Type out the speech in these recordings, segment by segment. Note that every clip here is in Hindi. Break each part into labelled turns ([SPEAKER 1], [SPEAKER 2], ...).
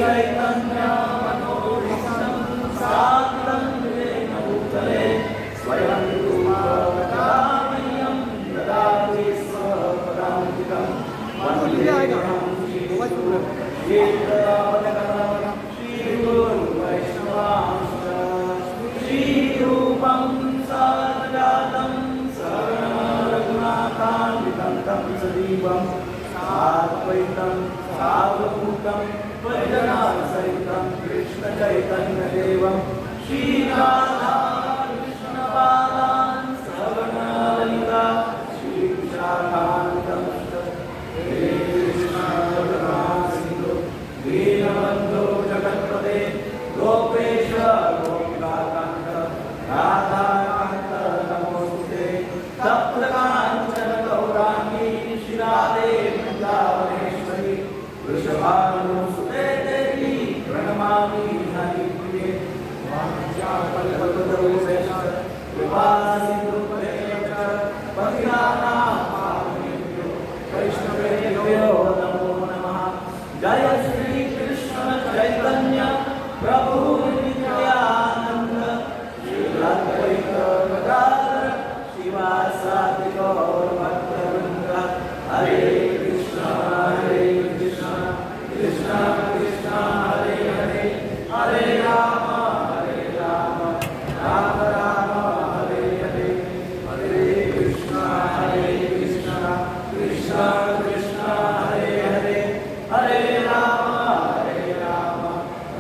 [SPEAKER 1] चैतन्य मनोभीष्टं स्थापितं येन भूतले स्वयं रूपकथामयं ददाति स्वपदान्तिकं वन्देऽहं श्रीगुरुवैष्णवांश्च श्रीरूपं साग्रजातं रघुनाथान्वितं तं सजीवं साद्वैतं सावधूतं परिजनासहितं कृष्णचैतन्यदेवं श्रीराधा कृष्णपादान् सगणललिता श्रीविशाखान्वितं हे कृष्ण करुणासिन्धु दीनबन्धो जगत्पते गोपेश गोपिकान्त राधाकान्त नमोस्तुते तप्तकाञ्चन गौराङ्गी श्रीराधे वृन्दावनेश्वरी वृषभानुसुते देवी प्रणमामि हरिप्रिये वाञ्छाकल्पतरुभ्यश्च कृपासिन्धुभ्यश्च पतितानां पावनेभ्यो वैष्णवेभ्यो नमो नमः। जय श्री कृष्ण चैतन्य प्रभु नित्यानंद श्री अद्वैत गदाधर शिवासादि गौर भक्तवृंद। हरे कृष्ण कृष्ण कृष्ण हरे हरे हरे राम राम राम हरे हरे हरे कृष्ण कृष्ण कृष्ण हरे हरे हरे राम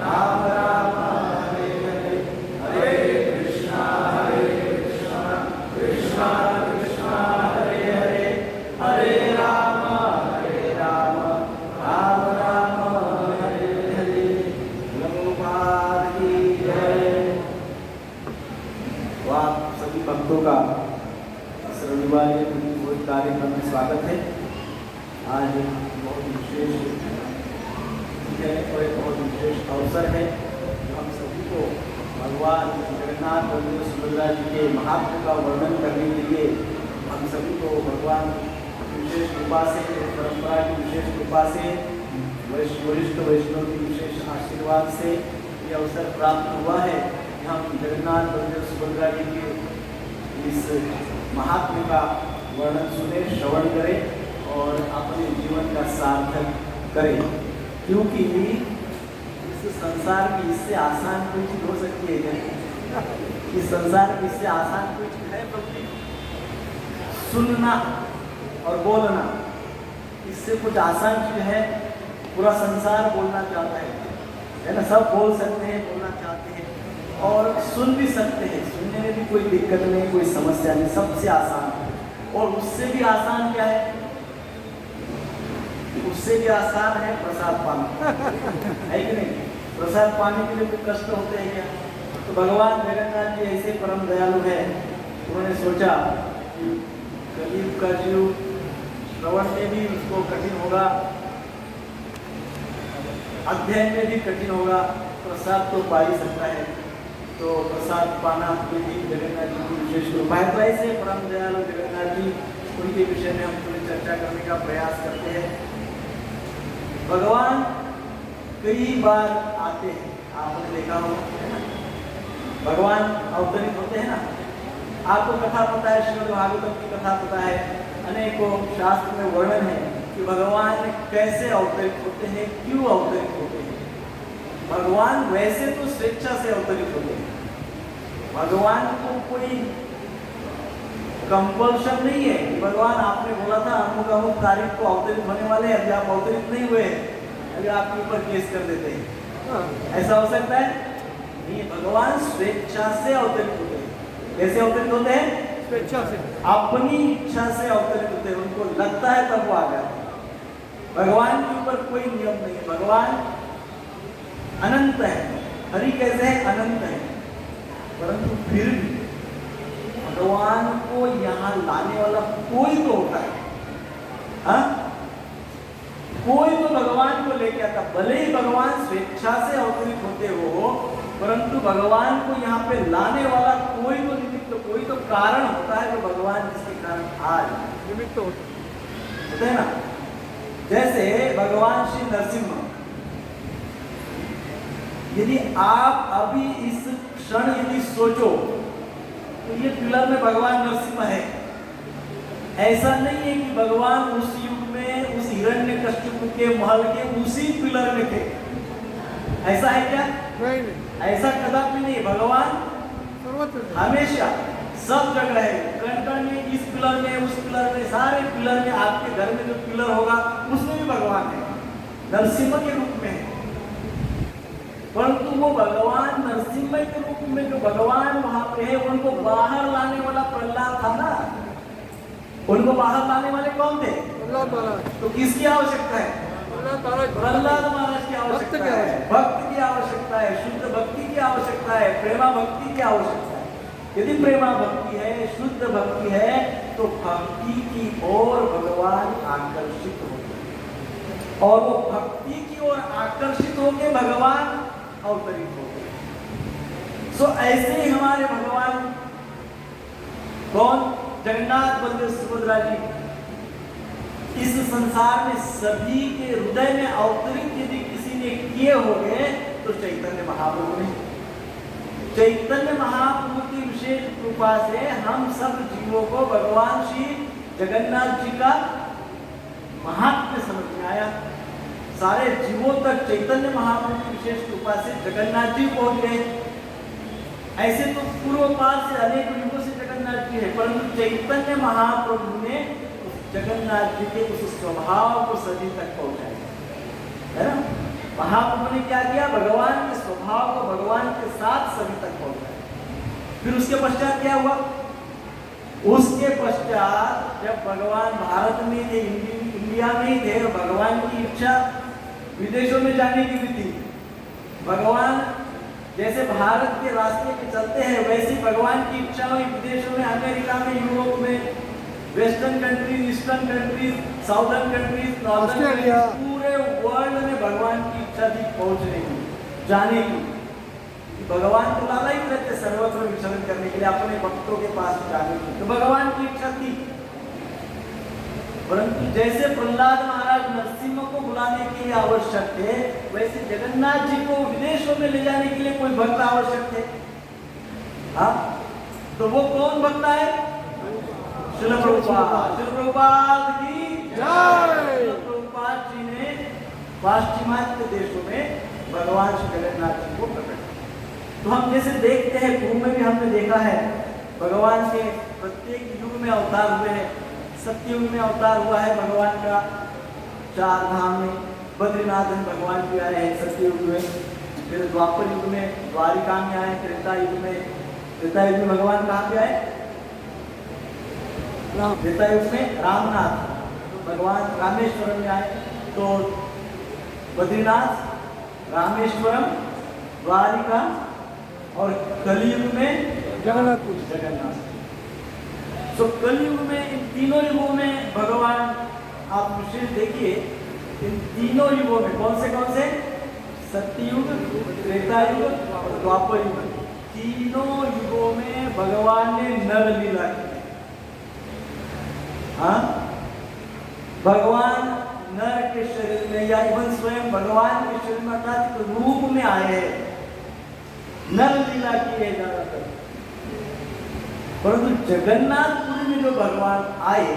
[SPEAKER 1] राम राम हरे हरे हरे कृष्ण कृष्ण कृष्ण हरे हरे हरे राम राम राम हरे हरे। प्रभुपाद की जय। तो आप सभी भक्तों का इस रविवार के भोज कार्यक्रम में स्वागत है। आज बहुत विशेष है और एक बहुत विशेष अवसर है। हम सभी को भगवान जगन्नाथ बलदेव सुभद्रा जी के महात्म्य का वर्णन करने के लिए हम सभी को भगवान विशेष कृपा से, परंपरा की विशेष कृपा से, वरिष्ठ वैष्णव की विशेष आशीर्वाद से ये अवसर प्राप्त हुआ है कि हम जगन्नाथ बलदेव सुभद्रा जी के इस महात्म्य का वर्णन सुने, श्रवण करें और अपने जीवन का सार्थक करें। क्योंकि इस संसार में इससे आसान कोई चीज हो सकती है क्या? इस संसार में इससे आसान कोई चीज है प्रभु? सुनना और बोलना, इससे कुछ आसान चीज है? पूरा संसार बोलना चाहता है ना? सब बोल सकते हैं, बोलना चाहते हैं और सुन भी सकते हैं। सुनने में भी कोई दिक्कत नहीं, कोई समस्या नहीं, सबसे आसान है। और उससे भी आसान क्या है? उससे भी आसान है प्रसाद पाना, है कि नहीं? प्रसाद पाने के लिए कोई कष्ट होते हैं क्या? तो भगवान जगन्नाथ जी ऐसे परम दयालु है, उन्होंने सोचा कि कलयुग का जीव श्रवण में भी उसको कठिन होगा, अध्ययन में भी कठिन होगा, प्रसाद तो पा ही सकता है। तो प्रसाद पाना के लिए जगन्नाथ जी की विशेष कृपा है। तो ऐसे परम दयालु जगन्नाथ जी, उनके विषय में हम थोड़ी चर्चा करने का प्रयास करते हैं। भगवान कई बार आते हैं, आपने देखा हो, है ना? भगवान अवतरित होते हैं ना। आपको कथा पता है, श्रीमद् भागवतम की कथा पता है, अनेकों शास्त्र में वर्णन है कि भगवान कैसे अवतरित होते हैं, क्यों अवतरित होते हैं। भगवान वैसे तो स्वेच्छा से अवतरित होते हैं, भगवान को कोई कंपल्शन नहीं है। भगवान आपने बोला था अमुक अमुक तारीख को अवतरित होने वाले हैं, अभी आप अवतरित नहीं हुए हैं, अभी आपके ऊपर केस कर देते हैं, ऐसा हो सकता है? नहीं, भगवान स्वेच्छा से अवतरित होते हैं। कैसे अवतरित होते हैं?
[SPEAKER 2] स्वेच्छा से,
[SPEAKER 1] अपनी इच्छा से अवतरित होते हैं। उनको लगता है तब वो आ जाते हैं। भगवान के ऊपर कोई नियम नहीं है। भगवान अनंत है, हरि कैसे है? अनंत है, परंतु फिर भी भगवान को यहाँ लाने वाला कोई तो होता है। हाँ, कोई तो भगवान को लेके आता। भले ही भगवान स्वेच्छा से अवतरित होते हो, परंतु भगवान को यहाँ पे लाने वाला कोई तो निमित्त, कोई तो कारण होता है, जो भगवान जिसके कारण आज
[SPEAKER 2] निमित्त होते
[SPEAKER 1] है ना। जैसे भगवान श्री नरसिंह यदि आप अभी इस क्षण यदि सोचो तो ये पिलर में भगवान नरसिंह है। ऐसा नहीं है कि भगवान उस युग में उस हिरण्यकश्यप के महल के उसी पिलर में थे, ऐसा है क्या?
[SPEAKER 2] नहीं,
[SPEAKER 1] ऐसा कदापि नहीं। भगवान
[SPEAKER 2] सर्वत्र
[SPEAKER 1] हमेशा सब जगह है, कण कण में, इस पिलर में, उस पिलर में, सारे पिलर में। आपके घर में जो पिलर होगा उसमें भी भगवान है, नरसिंह के रूप में है। परंतु वो भगवान नरसिंह के रूप में जो भगवान वहां पे है, उनको बाहर लाने वाला प्रहलाद था ना। उनको बाहर लाने वाले कौन थे?
[SPEAKER 2] प्रहलाद महाराज।
[SPEAKER 1] तो किसकी आवश्यकता है? प्रहलाद महाराज की आवश्यकता है, भक्त की आवश्यकता है, शुद्ध भक्ति की आवश्यकता है, प्रेमा भक्ति की आवश्यकता है। यदि प्रेमा भक्ति है, शुद्ध भक्ति है, तो भक्ति की ओर भगवान आकर्षित होते हैं और वो भक्ति की ओर आकर्षित होकर भगवान अवतरित होते हैं। सो ऐसे ही हमारे भगवान कौन? जगन्नाथ बलदेव सुभद्रा जी इस संसार में सभी के हृदय में अवतरित यदि किसी ने किए होंगे तो चैतन्य महाप्रभु ने। चैतन्य महाप्रभु की विशेष कृपा से हम सब जीवों को भगवान श्री जगन्नाथ जी का महात्म्य समझ में आया। सारे जीवों तक चैतन्य महाप्रभु की विशेष कृपा से जगन्नाथ जी पहुंच गए। ऐसे तो पूर्व काल से अनेक युगों से जगन्नाथ जी है, परंतु चैतन्य महाप्रभु ने उस जगन्नाथ जी के उस स्वभाव को सभी तक पहुंचाया, है ना। महाप्रभु ने क्या किया? भगवान के स्वभाव को भगवान के साथ सभी तक पहुंचाया। फिर उसके पश्चात क्या हुआ? उसके पश्चात जब भगवान भारत में थे, इंडिया में ही थे, भगवान की इच्छा विदेशों में जाने की भी थी। भगवान जैसे भारत के रास्ते पे चलते हैं, वैसे भगवान की इच्छा हुई विदेशों में, अमेरिका में, यूरोप में, western countries, eastern countries, southern countries, northern countries, पूरे वर्ल्ड में भगवान की इच्छा थी पहुंचने की, जाने की। भगवान तो लालायित रहते सर्वत्र विचरण करने के लिए, अपने भक्तों के पास जाने की, तो भगवान की इच्छा थी। परंतु जैसे प्रहलाद महाराज नरसिंह को बुलाने के लिए आवश्यक थे, वैसे जगन्नाथ जी को विदेशों में ले जाने के लिए कोई भक्त आवश्यक थे। हाँ, तो वो कौन भक्त है? श्रील प्रभुपाद। श्रील प्रभुपाद की जय। श्रील प्रभुपाद जी ने पाश्चिमात्य देशों में भगवान श्री जगन्नाथ जी को प्रकट किया। तो हम जैसे देखते हैं, पूर्व में भी हमने देखा है, भगवान के प्रत्येक युग में अवतार हुए हैं। सत्ययुग में अवतार हुआ है भगवान का, 4 धाम में बद्रीनाथ में भगवान भी आए हैं सत्ययुग में। फिर द्वापर युग में द्वारिका में आए, त्रेता युग में भगवान कहाँ पे आए? त्रेता युग में रामनाथ भगवान रामेश्वरम में आए। तो बद्रीनाथ, रामेश्वरम, द्वारिका और कलियुग में जगन्नाथ। तो कलयुग में, इन तीनों युगों में भगवान, आप विशेष देखिए, इन तीनों युगों में कौन से सत्ययुग, त्रेता युग और द्वापर युग, तीनों युगों में भगवान ने नर लीला की। हाँ, भगवान नर के शरीर में या इवन स्वयं भगवान के शरीर में अर्थात रूप में आए हैं, नर लीला की है ज्यादातर। परंतु जगन्नाथपुरी में जो भगवान आए,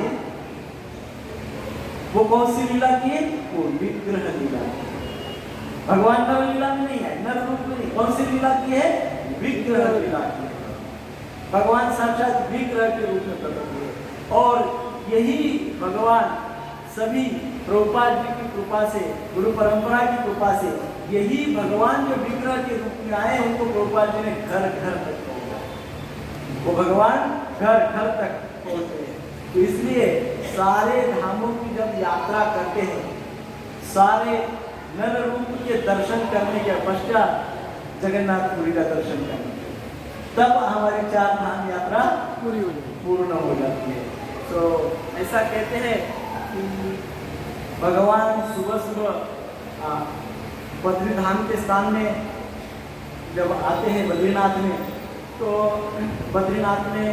[SPEAKER 1] वो कौन सी लीला की है? वो विग्रह लीला। भगवान नर लीला में नहीं है, नर रूप में नहीं। कौन सी लीला की है? विग्रह लीला की है। भगवान साक्षात विग्रह के रूप में प्रकट हुए। और यही भगवान सभी प्रभुपाद जी की कृपा से, गुरु परंपरा की कृपा से, यही भगवान जो विग्रह के रूप में आए, उनको प्रभुपाद जी ने घर घर तक पहुंचा। वो भगवान घर घर तक पहुंचे। तो इसलिए सारे धामों की जब यात्रा करते हैं, सारे नर रूप के दर्शन करने के पश्चात जगन्नाथपुरी का दर्शन करने, तब हमारी 4 धाम यात्रा पूर्ण हो जाती है। तो ऐसा कहते हैं कि भगवान सुबह सुबह बद्री धाम के स्थान में जब आते हैं बद्रीनाथ में, तो बद्रीनाथ में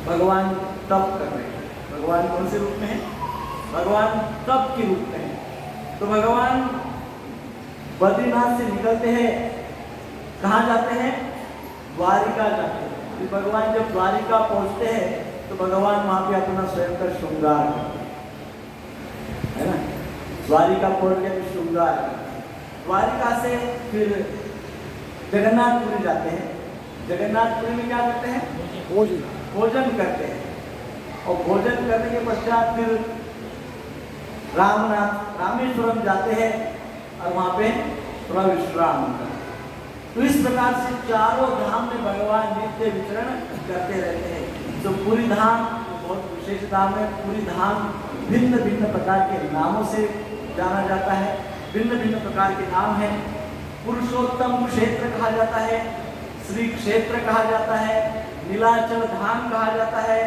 [SPEAKER 1] भगवान तप कर रहे हैं। भगवान कौन से रूप में है? भगवान तप के रूप में है। तो भगवान बद्रीनाथ से निकलते हैं, कहाँ जाते हैं? द्वारिका जाते हैं। फिर भगवान जब द्वारिका पहुंचते हैं तो भगवान वहां पे अपना स्वयं का श्रृंगार करते हैं, है ना। द्वारिका पहुंच के फिर श्रृंगार करते हैं। द्वारिका से फिर जगन्नाथपुरी जाते हैं। जगन्नाथपुरी में क्या करते हैं? भोजन करते हैं। और भोजन करने के पश्चात फिर रामेश्वरम जाते हैं और वहां पे थोड़ा विश्राम करते हैं। तो इस प्रकार से चारों धाम में भगवान नित्य विचरण करते रहते हैं। तो पूरी धाम बहुत विशेष धाम है। पूरी धाम भिन्न भिन्न प्रकार के नामों से जाना जाता है। भिन्न भिन्न प्रकार के नाम हैं। पुरुषोत्तम क्षेत्र कहा जाता है, श्री क्षेत्र कहा जाता है, नीलाचल धाम कहा जाता है,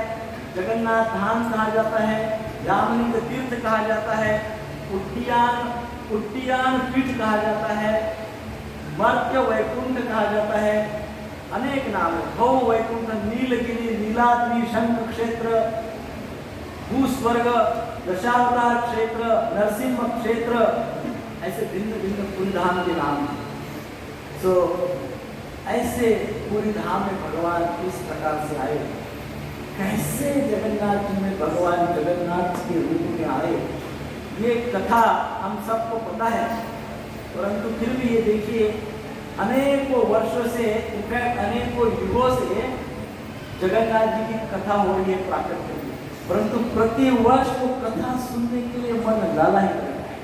[SPEAKER 1] जगन्नाथ धाम कहा जाता है, यामलिंग तीर्थ कहा जाता है, उट्टियान पीठ कहा जाता है, मर्त्य वैकुंठ कहा जाता है। अनेक नाम है। भव वैकुंठ, नीलगिरी, नीलाद्रि, शंख क्षेत्र, भूस्वर्ग, दशावतार क्षेत्र, नरसिंह क्षेत्र, ऐसे भिन्न भिन्न पूरी धाम के नाम हैं। तो ऐसे पूरी धाम में भगवान इस प्रकार से आए। कैसे जगन्नाथ जी में भगवान जगन्नाथ के रूप में आए, ये कथा हम सबको पता है। परंतु फिर भी ये देखिए, अनेकों वर्षों से, इनफैक्ट अनेकों युगों से जगन्नाथ जी की कथा हो रही है प्राकट्य में, परंतु प्रति वर्ष वो कथा सुनने के लिए मन लाला ही रहता है।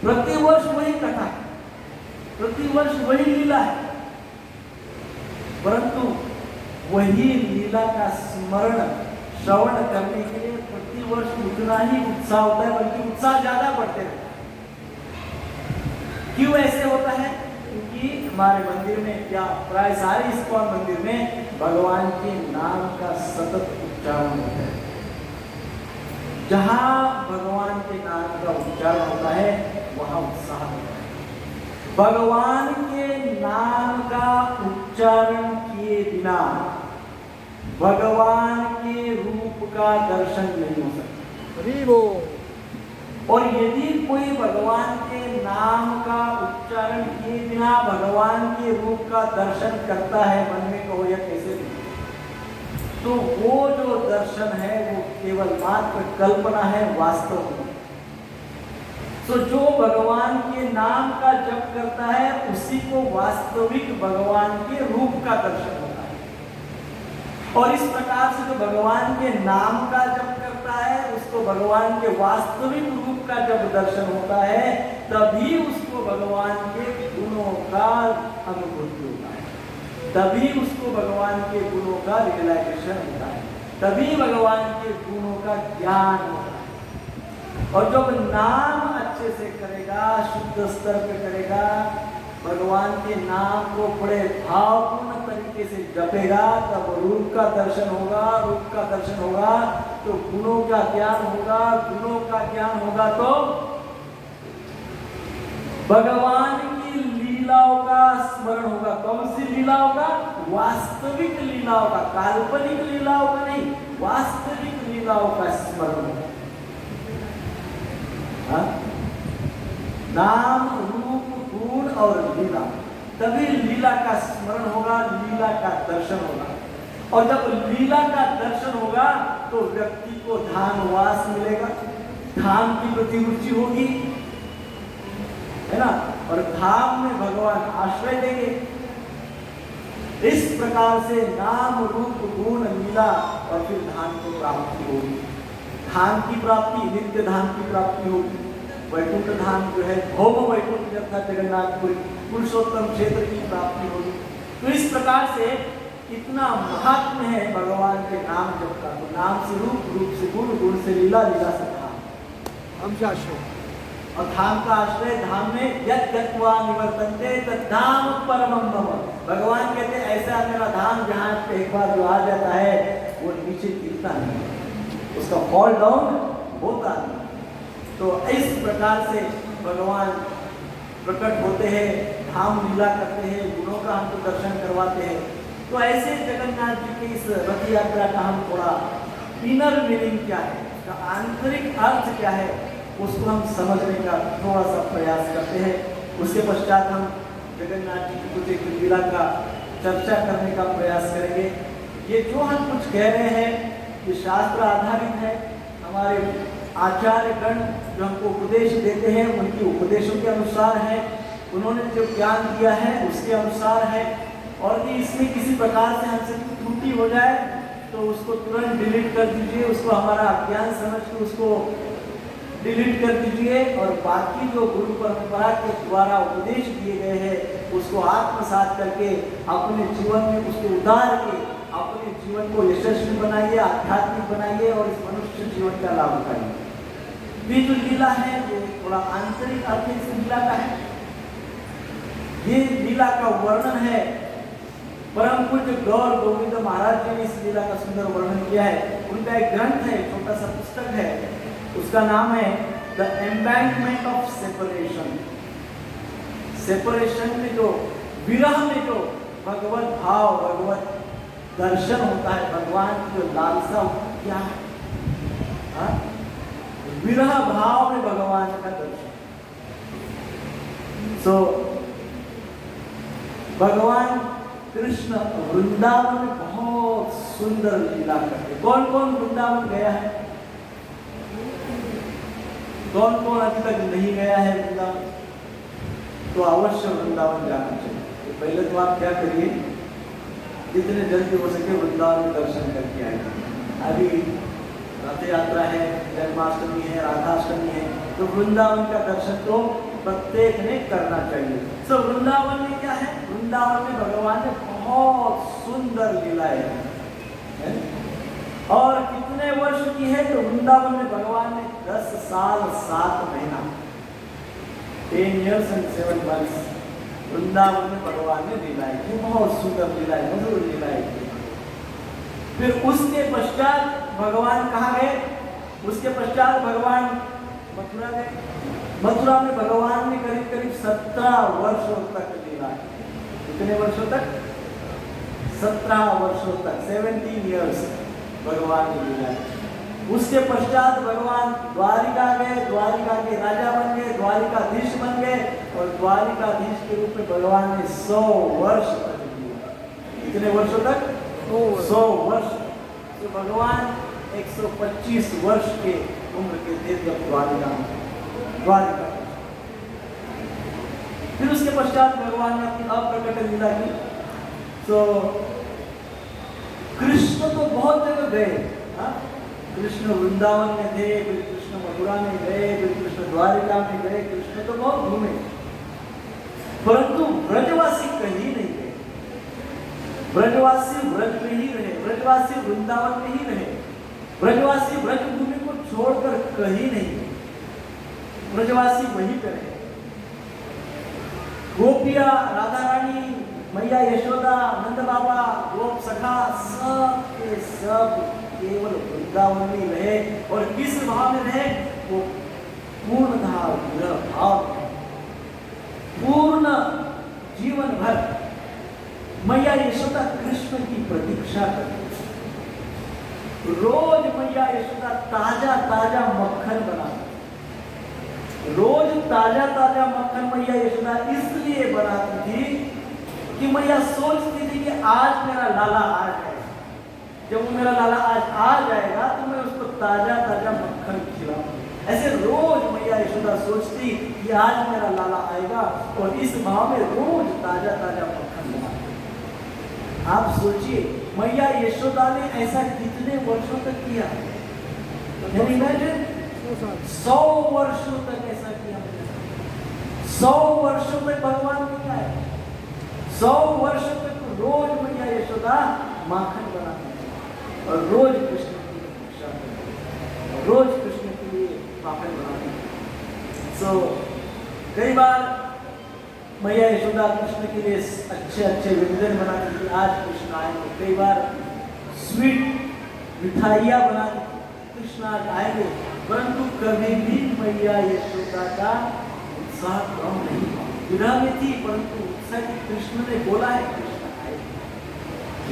[SPEAKER 1] प्रति वर्ष वही कथा है, प्रति वर्ष वही लीला है, परंतु वही लीला का स्मरण श्रवण करने के लिए प्रति वर्ष उतना ही उत्साह होता है, बल्कि उत्साह ज्यादा बढ़ते रहता है। क्यों ऐसे होता है? क्योंकि हमारे मंदिर में, क्या प्राय सारे इस्कॉन मंदिर में भगवान के नाम का सतत उच्चारण होता है। जहां भगवान के नाम का उच्चारण होता है वहां उत्साह होता है। भगवान के नाम का उच्चारण किए बिना भगवान के रूप का दर्शन नहीं हो सकता। और यदि कोई भगवान के नाम का उच्चारण किए बिना भगवान के रूप का दर्शन करता है, मन में कहो या कैसे भी, तो वो जो दर्शन है वो केवल मात्र कल्पना है, वास्तव नहीं। तो जो भगवान के नाम का जप करता है उसी को वास्तविक भगवान के रूप का दर्शन होता है। और इस प्रकार से जो भगवान के नाम का जप करता है उसको भगवान के वास्तविक रूप का जब दर्शन होता है, तभी उसको भगवान के गुणों का अनुभूति होता है, तभी उसको भगवान के गुणों का रियलाइजेशन होता है, तभी भगवान के गुणों का ज्ञान होता है। और जब नाम अच्छे से करेगा, शुद्ध स्तर पे करेगा, भगवान के नाम को बड़े भावपूर्ण तरीके से जपेगा, तब रूप का दर्शन होगा। रूप का दर्शन होगा तो गुणों का ज्ञान होगा, गुणों का ज्ञान होगा तो भगवान की लीलाओं का स्मरण होगा। कौन सी लीलाओं का? वास्तविक लीलाओं का, काल्पनिक लीलाओं का नहीं, वास्तविक लीलाओं का स्मरण होगा। नाम, रूप, गुण और लीला, तभी लीला का स्मरण होगा, लीला का दर्शन होगा। और जब लीला का दर्शन होगा तो व्यक्ति को धामवास मिलेगा, धाम की प्रति रुचि होगी, है ना। और धाम में भगवान आश्रय देंगे। इस प्रकार से नाम, रूप, गुण, लीला और फिर धाम की प्राप्ति होगी। धाम की प्राप्ति, नित्य धाम की प्राप्ति होगी। वैकुंठ धाम जो है, भोग वैकुंठ अर्थात जगन्नाथपुरी, पुरुषोत्तम क्षेत्र की प्राप्ति होगी। तो इस प्रकार से इतना महात्म्य है भगवान के नाम जप का। तो नाम से रूप, रूप से गुण, गुण से लीला, लीला से धाम।
[SPEAKER 2] हम आश्रय
[SPEAKER 1] और धाम का आश्रय, धाम में यत् गत्वा निवर्तन्ते तद्धाम परमं मम। भगवान कहते हैं ऐसा मेरा धाम जहाँ पे एक बार जो आ जाता है वो नीचे गिरता नहीं, उसका फॉल डाउन होता नहीं। तो इस प्रकार से भगवान प्रकट होते हैं, धाम लीला करते हैं, गुणों का हमको दर्शन करवाते हैं। तो ऐसे जगन्नाथ जी की इस रथ यात्रा का हम थोड़ा इनर मीनिंग क्या है, उसका आंतरिक अर्थ क्या है, उसको हम समझने का थोड़ा सा प्रयास करते हैं। उसके पश्चात हम जगन्नाथ जी की कुछ एक लीला का चर्चा करने का प्रयास करेंगे। ये जो हम कुछ कह रहे हैं ये शास्त्र आधारित है। हमारे आचार्य गण जो हमको उपदेश देते हैं उनके उपदेशों के अनुसार है, उन्होंने जो ज्ञान दिया है उसके अनुसार है। और कि इसमें किसी प्रकार से हमसे त्रुटि हो जाए तो उसको तुरंत डिलीट कर दीजिए, उसको हमारा अज्ञान समझ के उसको डिलीट कर दीजिए और बाकी जो गुरु परंपरा के द्वारा उपदेश दिए गए हैं उसको आत्मसात करके अपने जीवन में उसको उतार के अपने जीवन को यशस्वी बनाइए, आध्यात्मिक बनाइए और इस मनुष्य जीवन का लाभ उठाइए। ये जो लीला है ये थोड़ा आंतरिक अर्थ इस लीला का है। ये लीला का वर्णन है, परम पूज्य गौर गोविंद महाराज जी ने इस लीला का सुंदर वर्णन किया है। उनका एक ग्रंथ है, छोटा सा पुस्तक है, उसका नाम है the embankment of separation. Separation में जो विरह में जो भगवत भाव, भगवत दर्शन होता है, भगवान की जो लालसा क्या है, विरह भाव में भगवान का दर्शन। भगवान कृष्ण वृंदावन में बहुत सुंदर लीला करते। कौन कौन वृंदावन गया है? कौन कौन अभी तक नहीं गया है वृंदावन? तो अवश्य वृंदावन जाना चाहिए। तो पहले तो आप क्या करिए, जितने जल्दी हो सके वृंदावन में दर्शन करके आइए। अभी रथ यात्रा है, जन्माष्टमी है, राधाष्टमी है, तो वृंदावन का दर्शन तो प्रत्येक ने करना चाहिए। सो वृंदावन में क्या है? वृंदावन में भगवान ने बहुत सुंदर लीलाएं है। और कितने वर्ष की है? तो वृंदावन में भगवान ने 10 साल 7 महीना 10 years and 7 months वृंदावन में भगवान ने लीलाएं की। बहुत सुंदर लीलाएं, मधुर लीलाएं की। फिर उसके पश्चात भगवान कहाँ गए? उसके पश्चात भगवान मथुरा गए। मथुरा में भगवान ने करीब करीब 17 वर्षों तक लीला। कितने वर्षों तक? 17 वर्षों तक, 17 years भगवान ने लीला। उसके पश्चात भगवान द्वारिका गए, द्वारिका के राजा बन गए, द्वारिकाधीश बन गए और द्वारिकाधीश के रूप में भगवान ने 100 वर्ष तक लिया। कितने वर्षों तक? 100 वर्ष। तो भगवान 125 वर्ष के उम्र के थे जब द्वारिका। फिर उसके पश्चात भगवान ने अपनी अप्रकट लीला की। तो कृष्ण तो बहुत जगह गए। कृष्ण वृंदावन में थे, फिर कृष्ण मथुरा में गए, फिर कृष्ण द्वारिका में गए। कृष्ण तो बहुत घूमे, परंतु ब्रजवासी कहीं नहीं गए। ब्रजवासी ब्रज में ही रहे, ब्रजवासी वृंदावन में ही रहे। ब्रजवासी ब्रज भूमि को छोड़कर कहीं नहीं गए, ब्रजवासी वहीं पर रहे। गोपिया, राधा रानी, मैया यशोदा, नंद बाबा, गोप सखा सब के सब केवल वृंदावन में रहे। और किस भाव में रहे? वो पूर्णतः विरह भाव, पूर्ण जीवन भर मैया यशोदा कृष्ण की प्रतीक्षा करती। रोज मैया यशोदा ताजा ताजा मक्खन बनाती। रोज ताजा ताजा मक्खन मैया यशोदा इसलिए बनाती थी कि मैया सोचती थी कि आज मेरा लाला आ जाएगा। जब वो मेरा लाला आज आ जाएगा तो मैं उसको ताजा ताजा मक्खन खिलाऊंगी। ऐसे रोज मैया यशोदा सोचती कि आज मेरा लाला आएगा और इस भाव में रोज ताजा ताजा मक्खन बनाती। आप सोचिए मैया यशोदा ने ऐसा कितने वर्षों तक किया? Can you imagine? 100 वर्षों तक ऐसा किया। 100 वर्षों तक भगवान ने किया है। 100 वर्षों तक रोज मैया यशोदा माखन बनाती थी और रोज कृष्ण की प्रतीक्षा करती, रोज कृष्ण के लिए माखन बनाती थी। कई बार मैया यशोदा कृष्ण के लिए अच्छे अच्छे व्यंजन बनाती थी। आज कृष्ण आएंगे, कई बार स्वीट मिठाइयाँ बनाती थी, कृष्ण आज आएंगे। परंतु कभी भी मैया यशोदा का उत्साह कम नहीं हुआ। विरह में थी परंतु उत्साह की कृष्ण ने बोला है कृष्ण आए,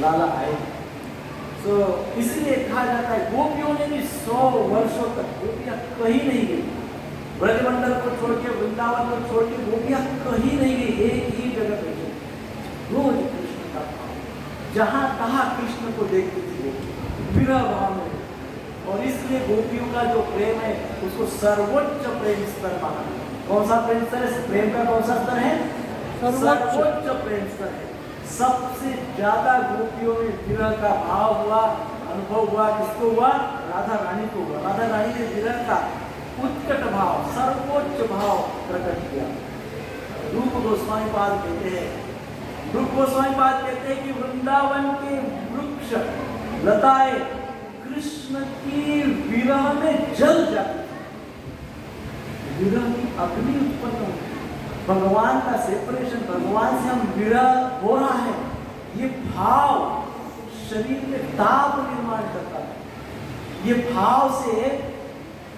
[SPEAKER 1] लाला आए। तो इसलिए कहा जाता है गोपियों ने भी 100 वर्षों तक गोपियां कहीं नहीं गई। ब्रजमंडल को छोड़ के, वृंदावन को छोड़ के गोपियां कहीं नहीं गई, एक ही जगह पे थी। रोज कृष्ण का भाव, जहां कहा कृष्ण को देखती थी वो विरह भाव में। और इसलिए गोपियों का जो प्रेम है उसको सर्वोच्च प्रेम स्तर माना। कौन सा प्रेम स्तर है? प्रेम का कौन सा स्तर है? सर्वोच्च प्रेम स्तर है। सबसे ज्यादा गोपियों में विरह का भाव हुआ, अनुभव हुआ। किसको हुआ? राधा रानी को हुआ। राधा रानी ने विरह का उत्कट भाव, सर्वोच्च भाव प्रकट किया। रूप गोस्वामी पाद कहते हैं, रूप गोस्वामी पाद कहते हैं कि वृंदावन के वृक्ष लताएं कृष्ण की विरह में जल जाती थी। विरह की अग्नि उत्पन्न होती, भगवान का सेपरेशन, भगवान से हम विरह हो रहा है, ये भाव शरीर में ताप निर्माण करता है। ये भाव से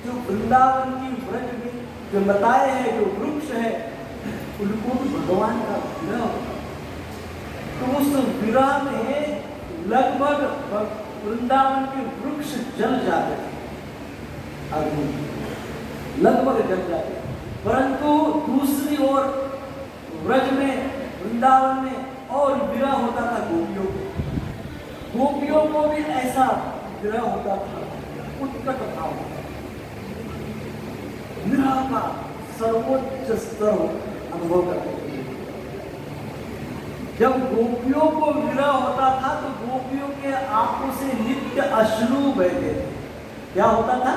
[SPEAKER 1] जो वृंदावन की व्रज में जो लताएं हैं, जो वृक्ष है, उनको भी भगवान का विरह होता है। तो उस विरह में लगभग वृंदावन के वृक्ष जल जाते थे, अग्नि लगभग जल जाते। परंतु दूसरी ओर व्रज में, वृंदावन में और विरह होता था गोपियों को। गोपियों को भी ऐसा विरह होता था, उत्कट भाव, विरह का सर्वोच्च स्तर अनुभव करते थे। जब गोपियों को विरह होता था तो गोपियों के आंखों से नित्य अश्रु बहते थे। क्या होता था?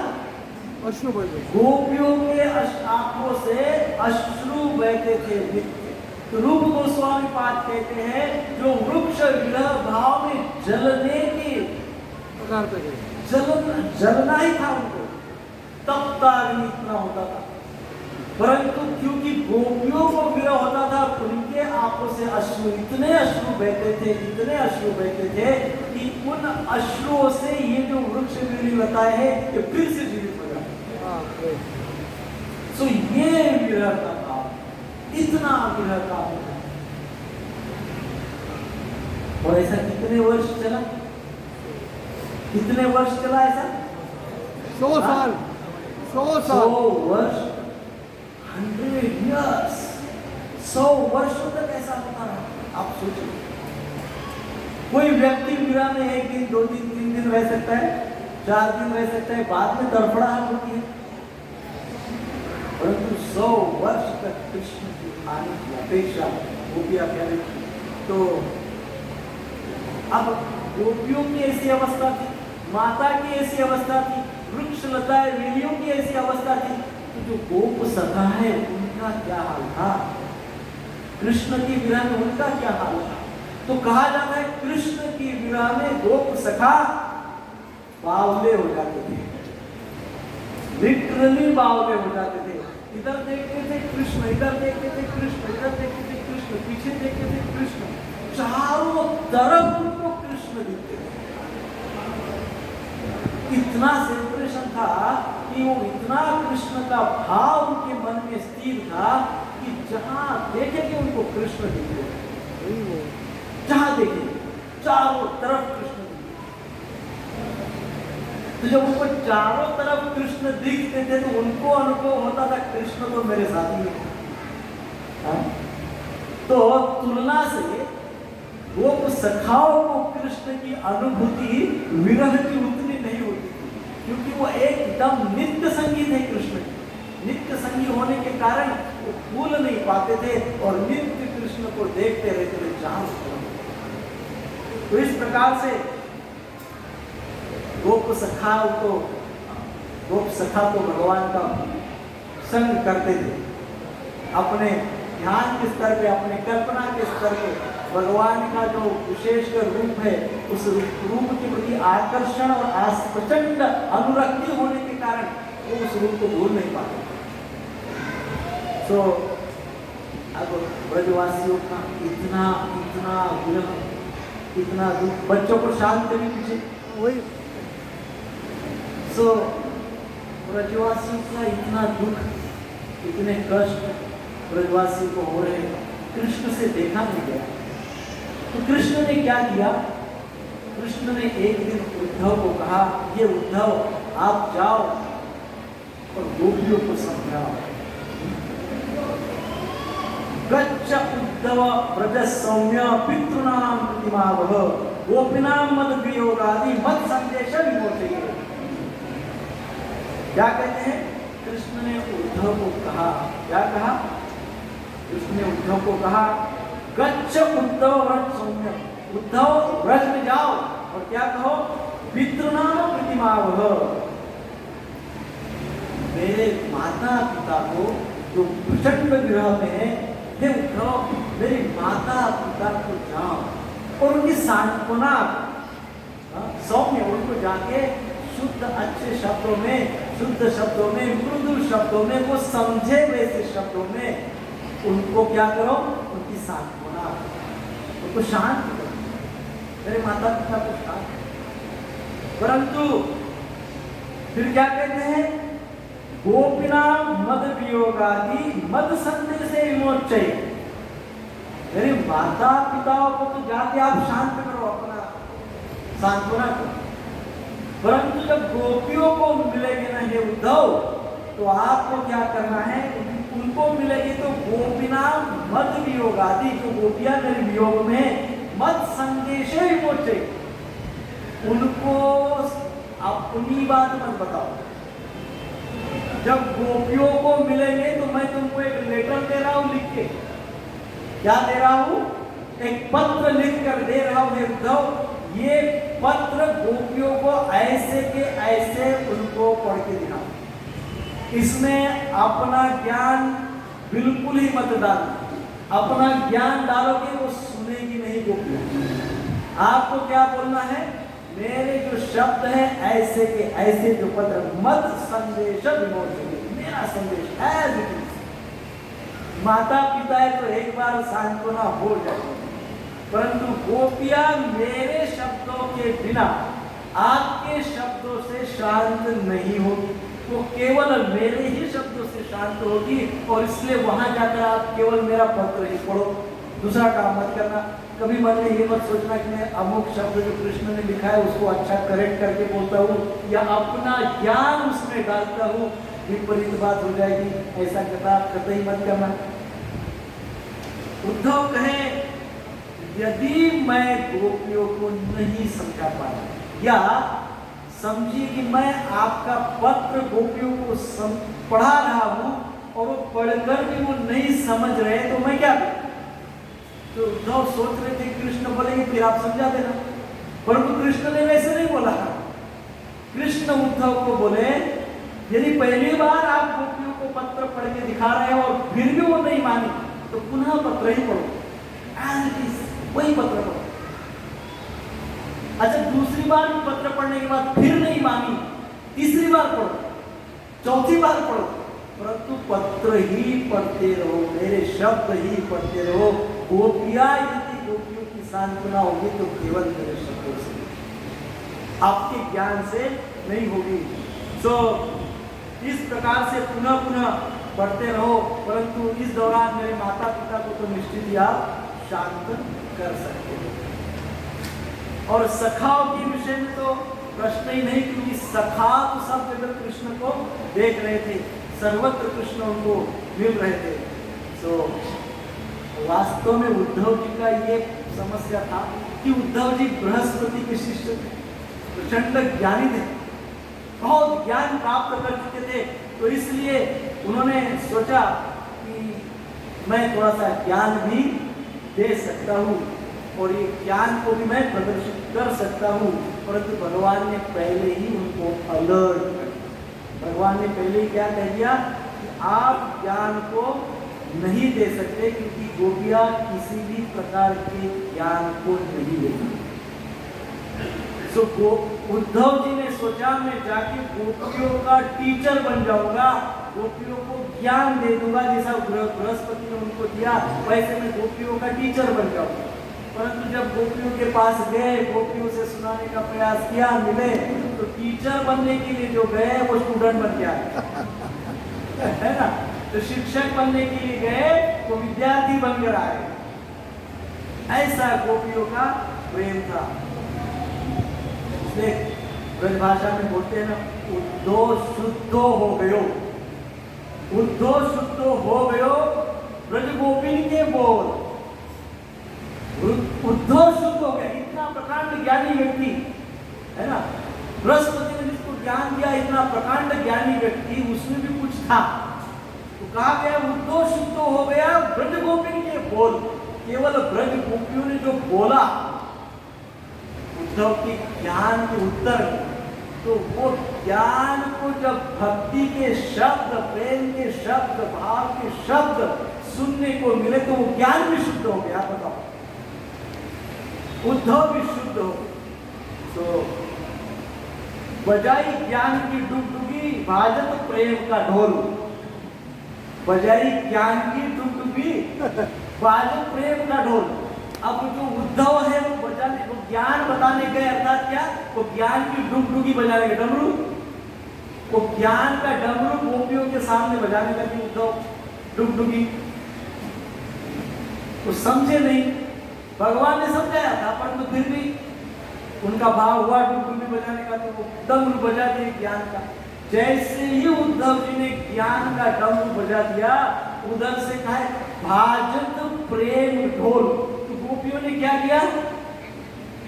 [SPEAKER 2] अश्रु बहते।
[SPEAKER 1] गोपियों के आंखों से अश्रु बहते थे नित्य। तो रूप गोस्वामी पाद कहते हैं जो वृक्ष विरह भाव में जलने की
[SPEAKER 2] प्रकार पे
[SPEAKER 1] जलना ही था उनको, तपता अग्नि इतना होता था। परंतु क्योंकि गोपियों को विरह होता था, उनके आंखों से अश्रु, इतने अश्रु बहते थे, इतने अश्रु बहते थे कि उन अश्रुओं से ये जो वृक्ष विरही लताएं है ये फिर से जीवित हो जाते। सो ये विरह का भाव, इतना विरह का भाव। और ऐसा कितने वर्ष चला? कितने वर्ष चला ऐसा?
[SPEAKER 2] 100 साल।
[SPEAKER 1] 100 वर्ष, 100 years, 100 वर्षों तक ऐसा होता रहा। आप सोचिए, कोई व्यक्ति विरह में 1 दिन, 2 दिन, 3 दिन रह सकता है, 4 दिन रह सकता है, बाद में तड़फड़ाहट होती है। परंतु 100 वर्ष तक कृष्ण की आने की अपेक्षा गोपियां कह रही थी। तो अब गोपियों की ऐसी अवस्था थी, माता की ऐसी अवस्था थी, वृक्ष लताएं वेलियों की ऐसी अवस्था थी, तो जो गोप सखा है उनका क्या हाल था? कृष्ण की विरह में उनका क्या हाल था? तो कहा जाता है कृष्ण की विरह में गोप सखा बावले हो जाते थे, लिटरली बावले हो जाते थे। इधर देखते थे कृष्ण, इधर देखते थे कृष्ण, इधर देखते थे कृष्ण, पीछे देखते थे कृष्ण, चारों तरफ उनको कृष्ण दिखते थे। इतना सेपरेशन था कि वो इतना कृष्ण का भाव उनके मन में स्थिर था कि जहां देखेंगे उनको कृष्ण दिखते थे, जहां देखेंगे चारों तरफ कृष्ण दिखते। तो जब उनको चारों तरफ कृष्ण दिखते थे तो उनको अनुभव होता था कृष्ण तो मेरे साथ ही है। तो तुलना से गोप सखाओं को कृष्ण की अनुभूति विरह की उतनी नहीं होती थी, क्योंकि वो एकदम नित्य संगी थे। कृष्ण नित्य संगी होने के कारण वो भूल नहीं पाते थे और नित्य कृष्ण को देखते रहते थे जहां। तो इस प्रकार से गोप सखा तो भगवान का संग करते थे। अपने ध्यान के स्तर पे, अपने कल्पना के स्तर पे भगवान का जो विशेष रूप है, उस रूप के प्रति आकर्षण और प्रचंड अनुरक्ति होने के कारण वो उस रूप को भूल नहीं पाते। तो अब ब्रजवासियों का इतना विरह, इतना दुख, बच्चों को शांत करी पीछे वही। सो ब्रजवासियों का इतना दुख, इतने कष्ट ब्रजवासियों को हो रहे, कृष्ण से देखा नहीं गया। तो कृष्ण ने क्या किया? कृष्ण ने एक दिन उद्धव को कहा, ये उद्धव आप जाओ और गोपियों को समझाओ। गच्छ उद्धव व्रज सौम्य पितृनाम प्रतिमावह गोपीनाम मद वियोगादि मद संदेश विमोचये। क्या कहते हैं? कृष्ण ने उद्धव को कहा, क्या कहा? कृष्ण ने उद्धव को कहा गच्छ उद्धव व्रज सौम्य, उद्धव व्रज में जाओ और क्या कहो? पितृनाम प्रतिमावह, मेरे माता पिता को जो प्रचंड विरह में है, हे उद्धव मेरी माता पिता को जाओ और उनकी सांत्वना, सौम्य, उनको जाके शुद्ध अच्छे शब्दों में, शुद्ध शब्दों में, मृदुल शब्दों में, वो समझे वैसे शब्दों में उनको क्या करो? उनकी सांत्वना, उनको शांत करो, मेरे माता पिता को शांत करो। परंतु फिर क्या कहते हैं? गोपीनाम मद वियोगादि मद संदेशे विमोचये, मेरे माता पिताओं को तो जाके आप शांत करो, अपना सांत्वना करो, परंतु जब गोपियों को मिलेंगे ना हे उद्धव, तो आपको क्या करना है? उनको मिलेगी तो गोपीनाम मद वियोगादि, जो गोपियां मेरे वियोग में मद संदेशे विमोचये, उनको अपनी बात मत बताओ। जब गोपियों को मिलेंगे तो मैं तुमको एक लेटर दे रहा हूं लिख के, क्या दे रहा हूं? एक पत्र लिख कर दे रहा हूं हे उद्धव, ये पत्र गोपियों को ऐसे के ऐसे उनको पढ़ के दिखाओ, इसमें अपना ज्ञान बिल्कुल ही मत डालो, अपना ज्ञान डालोगे वो सुनेगी नहीं गोपियां। आपको क्या बोलना है? मेरे जो शब्द है ऐसे के ऐसे जो पत्र मद संदेश विमोचये, मेरा संदेश एज इट इज। माता पिता है तो एक बार सांत्वना हो जाएगी, परंतु गोपियां मेरे शब्दों के बिना आपके शब्दों से शांत नहीं होगी, वो केवल मेरे ही शब्दों से शांत होगी। और इसलिए वहां जाकर आप केवल मेरा पत्र ही पढ़ो, दूसरा काम मत करना। कभी मन में ये मत सोचना कि मैं अमुक शब्द जो कृष्ण ने लिखा है उसको अच्छा करेक्ट करके बोलता हूँ या अपना ज्ञान उसमें डालता हूँ, विपरीत बात हो जाएगी, ऐसा करना कतई मत करना। उद्धव कहे यदि मैं गोपियों को नहीं समझा पाया या समझिए कि मैं आपका पत्र गोपियों को पढ़ा रहा हूं और वो पढ़कर भी वो नहीं समझ रहे, तो मैं क्या करूं? तो उद्धव सोच रहे थे कृष्ण बोलेंगे फिर आप समझा देना, परंतु कृष्ण ने वैसे नहीं बोला। कृष्ण उद्धव को बोले यदि पहली बार आप गोपियों को पत्र पढ़ के दिखा रहे हो और फिर भी वो नहीं मानी, तो पुनः पत्र ही पढ़ो, एज इट इज, वही पत्र पढ़ो। अच्छा, दूसरी बार भी पत्र पढ़ने के बाद फिर नहीं मानी, तीसरी बार पढ़ो, चौथी बार पढ़ो, परंतु पत्र ही पढ़ते रहो, मेरे शब्द ही पढ़ते रहो। गोपियां यदि गोपियों की सांत्वना होगी तो केवल मेरे शब्दों से, आपके ज्ञान से नहीं होगी। सो इस प्रकार से पुनः पुनः पढ़ते रहो, परंतु इस दौरान मेरे माता पिता को तो निश्चित ही आप शांत कर सकते हो। और सखाओं के विषय में तो प्रश्न ही नहीं, क्योंकि सखा तो सब जगह कृष्ण को देख रहे थे, सर्वत्र कृष्ण उनको मिल रहे थे। सो वास्तव में उद्धव जी का ये समस्या था कि उद्धव जी बृहस्पति के शिष्य थे, प्रचंड ज्ञानी थे, बहुत ज्ञान प्राप्त कर चुके थे, तो इसलिए उन्होंने सोचा कि मैं थोड़ा सा ज्ञान भी दे सकता हूँ और ये ज्ञान को भी मैं प्रदर्शित कर सकता हूँ। परंतु भगवान ने पहले ही उनको अलर्ट कर दिया। भगवान ने पहले ही क्या कह दिया कि आप ज्ञान को नहीं दे सकते, क्योंकि गोपियां किसी भी प्रकार के ज्ञान को नहीं लेती। सो उद्धव जी ने सोचा मैं जाके गोपियों का टीचर बन जाऊंगा, गोपियों को ज्ञान दे दूंगा, जैसा बृहस्पति ने उनको दिया वैसे मैं गोपियों का टीचर बन जाऊंगा। परंतु जब गोपियों के पास गए, गोपियों से सुनाने का प्रयास किया, मिले, तो टीचर बनने के लिए जो गए वो स्टूडेंट बन गया है ना, तो शिक्षक बनने के लिए गए तो विद्यार्थी बनकर आए। ऐसा गोपियों का प्रेम था। ब्रज भाषा में बोलते हैं ना, उद्धो शुद्धो हो गयो, उद्धो शुद्धो हो गयो ब्रज गोपिन के बोल। उद्धो शुद्ध हो गया, इतना प्रकांड ज्ञानी व्यक्ति है ना, बृहस्पति ने जिसको ज्ञान दिया, इतना प्रकांड ज्ञानी व्यक्ति, उसमें भी कुछ था। तो कहा गया उद्धो शुद्ध हो गया ब्रज गोपिन के बोल। केवल ब्रज गोपियों ने जो बोला उद्धव की ज्ञान के उत्तर, तो वो ज्ञान को जब भक्ति के शब्द, प्रेम के शब्द, भाव के शब्द सुनने को मिले तो वो ज्ञान भी शुद्ध हो गया। बताओ, उद्धव भी शुद्ध हो। तो बजाई ज्ञान की डुगडुगी, भाजत प्रेम का ढोल। बजाई ज्ञान की डुगडुगी, भाजत प्रेम का ढोल। अब जो उद्धव है वो बजाने, वो ज्ञान बताने गए, अर्थात क्या, वो ज्ञान की डुगडुगी बजाने गए, डमरू, वो ज्ञान का डमरू गोपियों के सामने बजाने लगे उद्धव डुगडुगी। वो समझे नहीं, भगवान ने समझाया था, परंतु फिर भी उनका भाव हुआ डुगडुगी बजाने का, तो वो डमरू बजा दिए ज्ञान का। जैसे ही उद्धव जी ने ज्ञान का डमरू बजा दिया, उधर से कहा भाजत प्रेम ढोल। तो गोपियों ने क्या किया,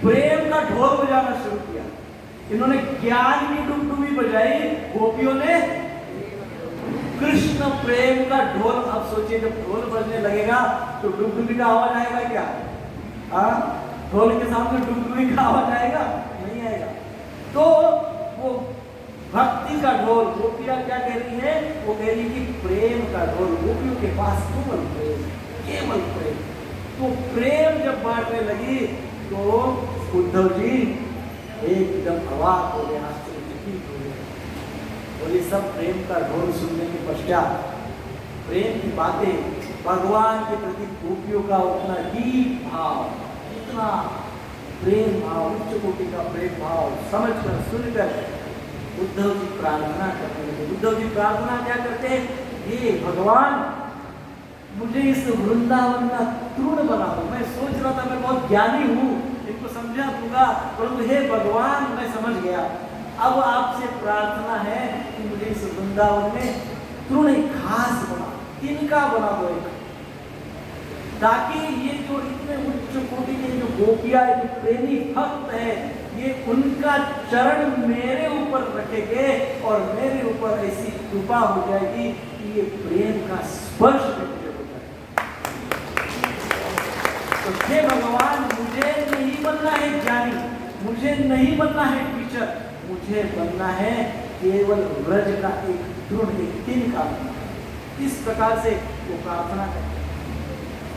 [SPEAKER 1] प्रेम का ढोल बजाना शुरू किया। इन्होंने ज्ञान की डुगडुगी बजाई, गोपियों ने कृष्ण प्रेम का ढोल। अब सोचिए, जब ढोल बजने लगेगा तो डुगडुगी का आवाज आएगा क्या? ढोल के सामने डुगडुगी का आवाज आएगा? नहीं आएगा। तो वो भक्ति का ढोल, गोपियां क्या कह रही है, वो कह रही कि प्रेम का ढोल। गोपियों के पास केवल प्रेम, केवल प्रेम। तो प्रेम जब बांटने लगी तो उद्धव जी एकदम अवाक हो गए, आश्चर्यचकित हो गए। और ये सब प्रेम का ढोल सुनने के पश्चात प्रेम की बातें, भगवान के प्रति गोपियों का उतना डीप भाव, इतना प्रेम भाव, उच्च कोटि का प्रेम भाव समझकर, सुनकर उद्धव जी प्रार्थना करते हैं। उद्धव जी प्रार्थना क्या करते हैं, ये भगवान मुझे इस वृंदावन का तृण बना दो। मैं सोच रहा था मैं बहुत ज्ञानी हूँ, इनको समझा दूंगा, परंतु हे भगवान मैं समझ गया। अब आपसे प्रार्थना है कि मुझे इस वृंदावन में तृण, एक घास बना, तिनका बना दो एक, ताकि ये जो इतने उच्च कोटि के जो गोपियां, जो प्रेमी भक्त है, ये उनका चरण मेरे ऊपर रखेंगे और मेरे ऊपर ऐसी कृपा हो जाएगी कि ये प्रेम का स्पर्श मुझे हो जाएगा। तो हे भगवान, मुझे नहीं बनना है ज्ञानी, मुझे नहीं बनना है टीचर, मुझे बनना है केवल व्रज का एक तृण, एक तिनका बनना है। इस प्रकार से वो प्रार्थना करते।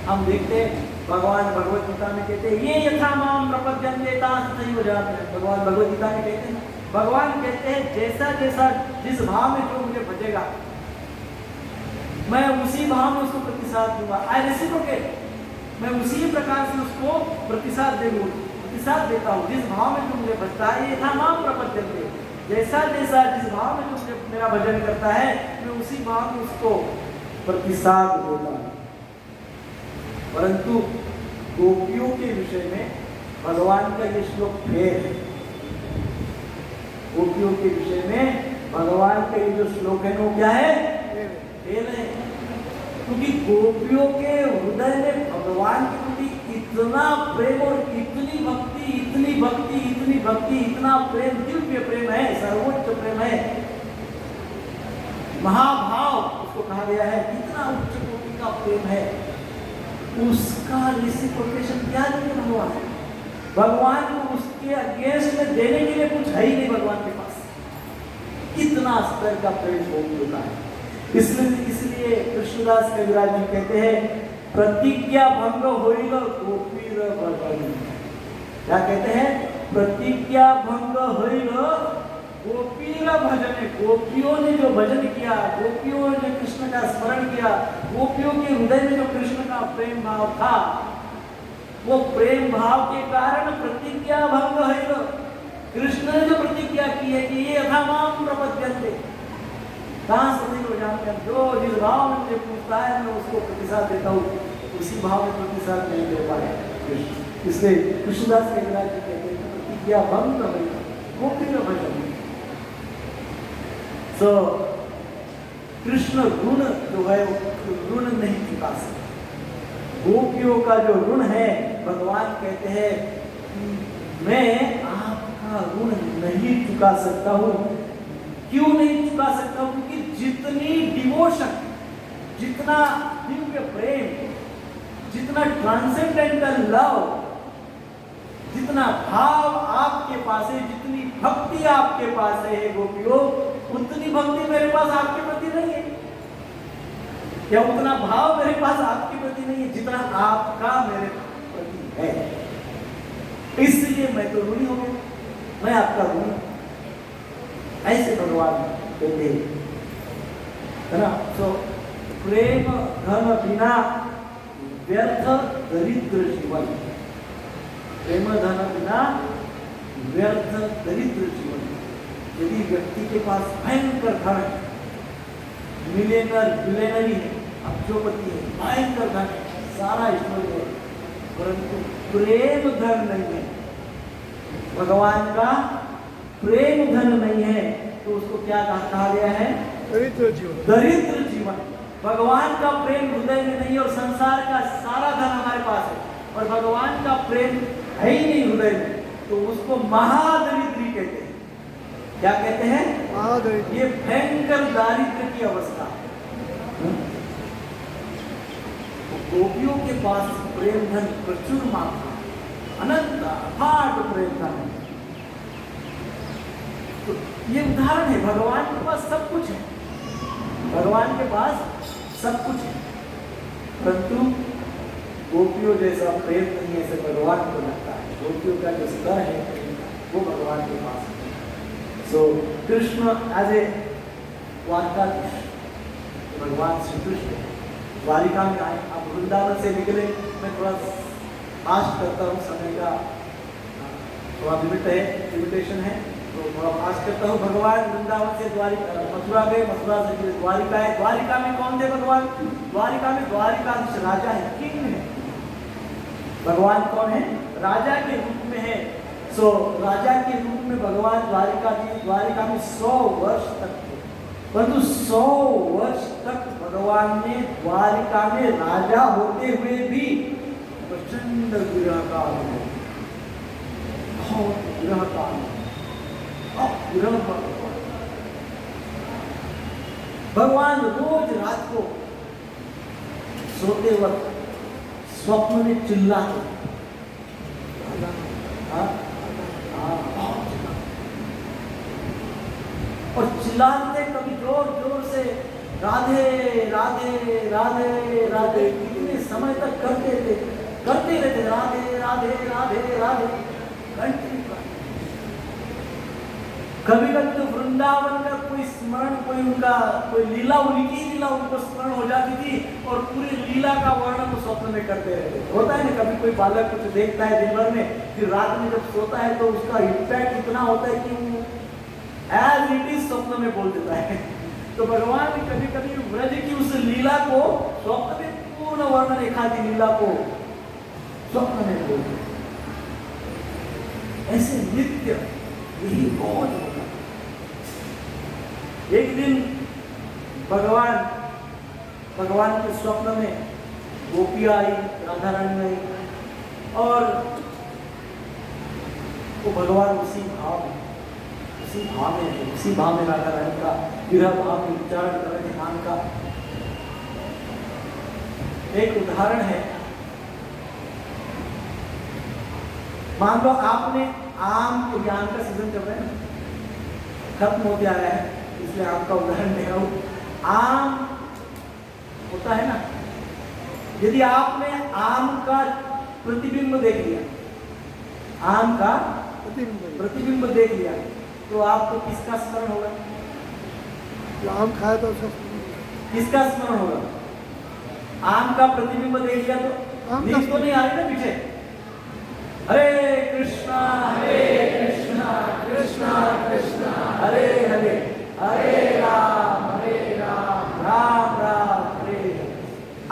[SPEAKER 1] हम देखते हैं भगवान भगवत गीता में कहते हैं, ये यथा माम प्रपद्यन्ते तथैव जाते हैं। भगवान भगवत गीता में कहते हैं, भगवान कहते हैं जैसा जैसा जिस भाव में जो मुझे भजेगा, मैं उसी भाव में उसको प्रतिसाद दूंगा। आई रेसिप्रोकेट, मैं उसी प्रकार से उसको प्रतिसाद देता हूँ। जिस भाव में जो मुझे भजता है, ये यथा माम प्रपद्यन्ते, जैसा जैसा जिस भाव में जो मुझे मेरा भजन करता है, मैं उसी भाव में उसको प्रतिसाद देता हूँ। परंतु गोपियों के विषय में भगवान का ये श्लोक फेल है। गोपियों के विषय में भगवान का ये जो श्लोक है वो क्या है, फेल है। क्योंकि गोपियों के हृदय में भगवान के प्रति इतना प्रेम और इतनी भक्ति, इतनी भक्ति, इतनी भक्ति, इतना प्रेम, दिव्य प्रेम है, सर्वोच्च प्रेम है, महाभाव उसको कहा गया है, इतना उच्च कोटि का प्रेम है। उसका रेसिप्रोकेशन क्या देंगे भगवान? भगवान को उसके अगेंस्ट में देने के लिए कुछ है ही नहीं भगवान के पास। इतना स्तर का प्रेम होता है। इसलिए कृष्णदास कविराज जी कहते हैं, प्रतिज्ञा भंग होइल गोपीर भजन। क्या कहते हैं? प्रतिज्ञा भंग होइल गोपीर भजन। गोपियों ने जो भजन किया, गोपियों ने कृष्ण का स्मरण किया, गोपियों के हृदय में जो कृष्ण का प्रेम भाव था, वो प्रेम भाव के कारण प्रतिज्ञा भंग होइल। कृष्ण ने जो प्रतिज्ञा की है कि ये यथा माम प्रपद्यन्ते, जो जिस भाव में मुझे पूछता है मैं उसको प्रतिसाद देता हूँ, उसी भाव में प्रतिसाद नहीं दे पाए कृष्ण। इसलिए कृष्णदास कविराज जी कहते हैं प्रतिज्ञा भंग होइल। गोपी का भजन। सो कृष्ण ऋण जो है वो ऋण नहीं चुका सकते। गोपियों का जो ऋण है भगवान कहते हैं मैं आपका ऋण नहीं चुका सकता हूं। क्यों नहीं चुका सकता हूं? क्योंकि जितनी डिवोशन, जितना दिव्य प्रेम, जितना ट्रांसेंडेंटल लव, जितना भाव आपके पास है, जितनी भक्ति आपके पास है गोपियों, उतनी भक्ति मेरे पास आपके प्रति नहीं है, या उतना भाव मेरे पास आपके प्रति नहीं है जितना आपका मेरे प्रति है। इसलिए मैं तो ऋणी हो गया, मैं आपका ऋणी। ऐसे भगवान कहते है ना। सो प्रेम धन बिना व्यर्थ दरिद्र जीवन, प्रेम धन बिना व्यर्थ दरिद्र जीवन। यदि व्यक्ति के पास भयंकर धन है, मिलियनरी है, अब्जोपति है, भयंकर धन है, सारा ईश्वर है, परंतु प्रेम धन नहीं है, भगवान का प्रेम धन नहीं है, तो उसको क्या कहा गया है?
[SPEAKER 2] दरिद्र जीवन।
[SPEAKER 1] दरिद्र जीवन। भगवान का प्रेम हृदय में नहीं और संसार का सारा धन हमारे पास है और भगवान का प्रेम है ही नहीं हृदय में, तो उसको महादरिद्री कहते हैं। क्या कहते हैं?
[SPEAKER 2] महादरिद्र।
[SPEAKER 1] ये भयंकर दारिद्र्य की अवस्था। गोपियों के पास प्रेम धन प्रचुर मात्रा, अनंत अपार प्रेम धन है। तो ये उदाहरण है, भगवान के पास सब कुछ है, भगवान के पास सब कुछ है, परंतु गोपियों जैसा प्रेम नहीं है, ऐसे भगवान को लगता है। गोपियों का जो स्तर है वो भगवान के पास है। सो कृष्ण एज ए द्वारकाधीश, भगवान श्री कृष्ण द्वारिका में आए। अब वृंदावन से निकले, मैं थोड़ा फास्ट करता हूँ, समय का थोड़ा लिमिटेशन है, तो थोड़ा फास्ट करता हूँ। भगवान वृंदावन से द्वारिका मथुरा गए, मथुरा से द्वारिका है। द्वारिका में कौन थे भगवान? द्वारिका में द्वारिकाधीश राजा है, किंग है। भगवान कौन है? राजा के रूप में है। सो राजा के रूप में भगवान द्वारिका में 100 वर्ष तक थे, परंतु 100 वर्ष तक भगवान ने द्वारिका में राजा होते हुए भी प्रचंड विरह का अनुभव, बहुत विरह का अनुभव। भगवान रोज रात को सोते वक्त स्वप्न में चिल्लाते, और चिल्लाते कभी जोर जोर से राधे राधे राधे राधे, कितने समय तक करते रहते राधे राधे राधे राधे कंटिन्यू। कभी कभी तो वृंदावन का कोई स्मरण, कोई लीला, उनकी लीला उनको स्मरण हो जाती थी और पूरी लीला का वर्णन वो स्वप्न में करते रहते। होता है ना, कभी कोई बालक कुछ देखता है दिन भर में, फिर रात में जब सोता है तो उसका इम्पैक्ट इतना होता है कि वो एज इट इज स्वप्न में बोल देता है। तो भगवान ने कभी कभी व्रज की उस लीला को स्वप्न में, पूर्ण वर्णन एक आधी लीला को स्वप्न में बोल दिया। ऐसे नित्य यही बहुत होता। एक दिन भगवान के स्वप्न में गोपियां आई, राधा रानी आई, और वो भगवान उसी भाव में है, उसी भाव में राधा रानी का विरह भाव में उच्चारण कर रहे नाम का। एक उदाहरण है, मान लो आपने आम के आम का सीजन चल रहा है, खत्म होते आ रहा है, इसलिए आम का उदाहरण दे रहा हूं। आम होता है ना, यदि आपने आम का प्रतिबिंब देख लिया, आम का प्रतिबिंब देख लिया, तो आपको किसका स्मरण होगा?
[SPEAKER 2] जो आम खाया था उसका
[SPEAKER 1] किसका स्मरण होगा? आम का प्रतिबिंब देख लिया तो नींद तो नहीं आ रही ना पीछे? हरे कृष्णा कृष्णा कृष्णा हरे हरे, हरे राम राम राम हरे।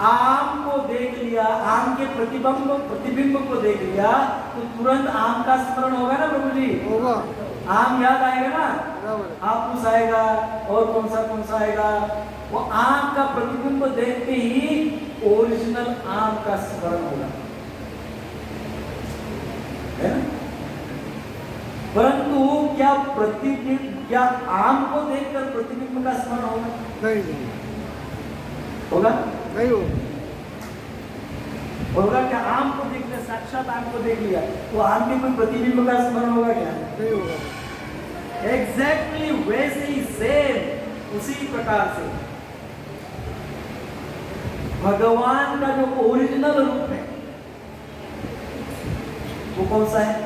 [SPEAKER 1] आम को देख लिया, आम के प्रतिबिंब को देख लिया, तो तुरंत आम का स्मरण होगा ना प्रभु जी?
[SPEAKER 2] होगा।
[SPEAKER 1] आम याद आएगा ना,
[SPEAKER 2] बराबर है।
[SPEAKER 1] हापुस आएगा और कौन सा आएगा। वो आम का प्रतिबिंब देखते ही ओरिजिनल आम का स्मरण होगा, है ना। परंतु क्या आम को देखकर प्रतिबिंब का स्मरण होगा?
[SPEAKER 2] नहीं
[SPEAKER 1] होगा?
[SPEAKER 2] नहीं हो।
[SPEAKER 1] होगा क्या? आम को देख लिया, साक्षात आम को देख लिया, तो आम में कोई प्रतिबिंब का स्मरण होगा क्या?
[SPEAKER 2] नहीं होगा।
[SPEAKER 1] एग्जैक्टली वैसे ही सेम उसी प्रकार से भगवान का जो ओरिजिनल रूप है वो कौन सा है?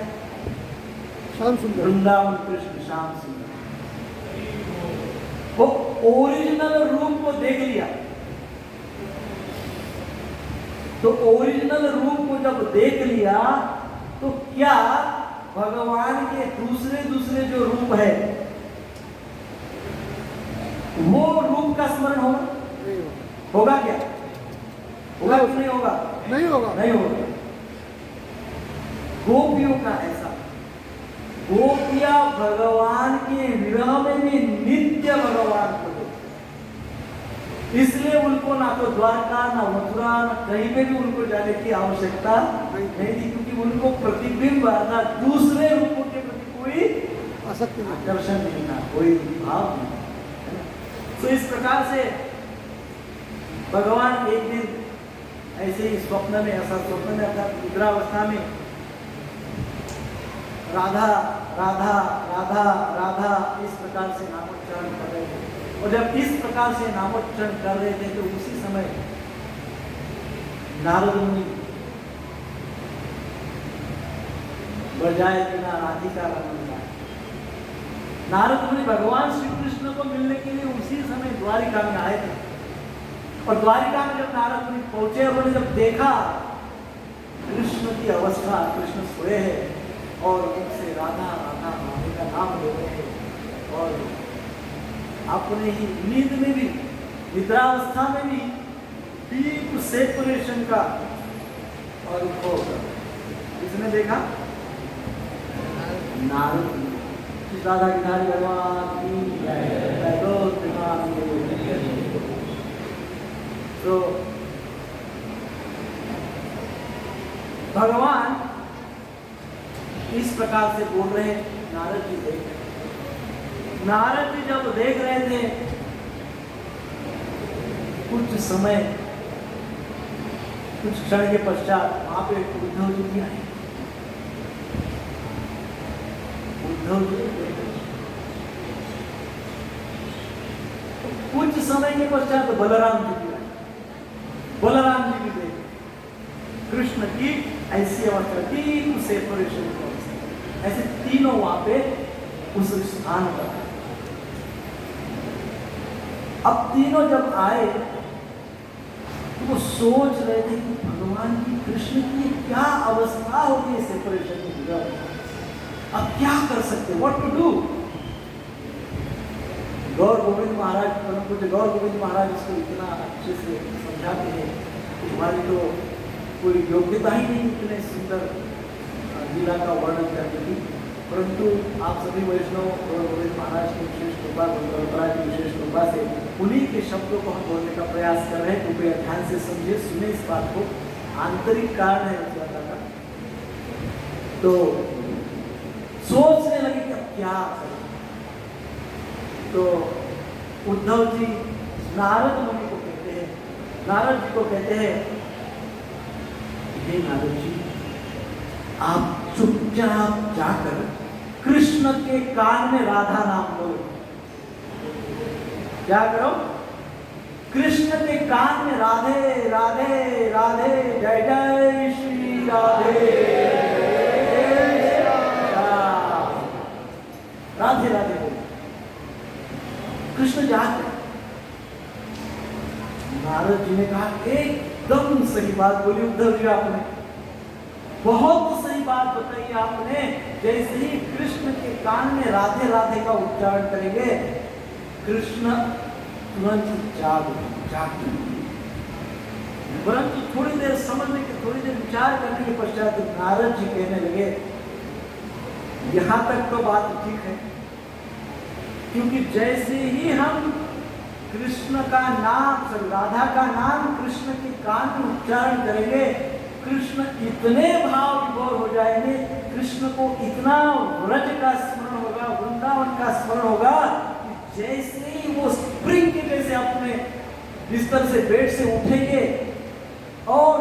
[SPEAKER 2] श्याम सुंदर।
[SPEAKER 1] वृंदावन कृष्ण श्याम सुंदर। वो ओरिजिनल रूप को देख लिया, तो ओरिजिनल रूप को जब देख लिया तो क्या भगवान के दूसरे जो रूप है वो रूप का स्मरण होगा?
[SPEAKER 2] नहीं होगा।
[SPEAKER 1] होगा क्या? होगा कि नहीं होगा?
[SPEAKER 2] नहीं होगा।
[SPEAKER 1] नहीं होगा। गोपियों का ऐसा, गोपियां भगवान के विरह में भी नित्य भगवान को देखते, इसलिए उनको ना तो द्वारका ना मथुरा ना कहीं पे भी उनको जाने की आवश्यकता नहीं थी, क्योंकि उनको प्रतिबिंब ना दूसरे रूपों के प्रति कोई
[SPEAKER 2] आसक्ति नहीं।
[SPEAKER 1] आकर्षण नहीं था, कोई भाव नहीं। तो इस प्रकार से भगवान एक दिन ऐसे ही स्वप्न में अर्थात निद्रावस्था में राधा राधा राधा राधा इस प्रकार से नामोच्चारण कर रहे थे। और जब इस प्रकार से नामोच्चारण कर रहे थे तो उसी समय नारद मुनि बजाए बिना राधिका रमन गाए। नारद मुनि भगवान श्री कृष्ण को मिलने के लिए उसी समय द्वारिका में आए थे, और द्वारिका में जब नारद मुनि पहुंचे, उन्होंने जब देखा कृष्ण की अवस्था, कृष्ण सोए हैं और उनसे राधा राधा राधे का नाम ले रहे हैं, और अपने ही नींद में भी, निद्रावस्था में भी डीप सेपरेशन का अनुभव कर। किसने देखा? नारद मुनि। राधा गिधारी भगवान की जय। तो भगवान इस प्रकार से बोल रहे हैं, नारद जी देख रहे हैं। नारद जी जब देख रहे थे कुछ समय, कुछ क्षण के पश्चात वहां पे उद्धव जी भी आए। उद्धव जी कुछ समय के पश्चात बलराम जी भी आए। बलराम जी भी देखे कृष्ण की ऐसी अवस्था, डीप सेपरेशन की अवस्था। ऐसे तीनों वहां पे उस स्थान पर। अब तीनों जब आए तो वो सोच रहे थे कि भगवान की, कृष्ण की क्या अवस्था होगी इस सेपरेशन की, अब क्या कर सकते, व्हाट टू डू। गौर गोविंद महाराज, परम पूज्य गौर गोविंद महाराज इसको इतना अच्छे से समझाते हैं कि हमारी तो कोई योग्यता ही नहीं इतने सुंदर लीला का वर्णन करने की, परंतु आप सभी वैष्णव और गोविंद महाराज की विशेष कृपा, परंपरा की विशेष कृपा से उन्हीं के शब्दों को हम बोलने का प्रयास कर रहे हैं। कृपया ध्यान से समझिए, सुने इस बात को। आंतरिक कारण है उस बात का। तो सोचने लगे कि अब क्या करें। तो उद्धव जी नारद मुनि को कहते हैं, नारद जी को कहते हैं, हे नारद जी, आप चुपचाप जाकर कृष्ण के कान में राधा नाम बोलो। क्या करो? कृष्ण के कान में राधे राधे राधे, जय जय श्री राधे, राधे राधे बोलो। कृष्ण जाते। नारद जी ने कहा एकदम सही बात बोली उद्धव जी आपने, बहुत सही बात बताई आपने। जैसे ही कृष्ण के कान में राधे राधे का उच्चारण करेंगे, कृष्ण तुरंत जागते। परंतु थोड़ी देर समझने के, थोड़ी देर विचार करने के पश्चात नारद जी कहने लगे, यहाँ तक तो बात ठीक है, क्योंकि जैसे ही हम कृष्ण का नाम, राधा का नाम कृष्ण के कान में उच्चारण करेंगे, कृष्ण इतने भाव विभोर हो जाएंगे, कृष्ण को इतना व्रज का स्मरण होगा, वृंदावन का स्मरण होगा कि जैसे ही वो स्प्रिंग के जैसे अपने बिस्तर से, बेड से उठेंगे और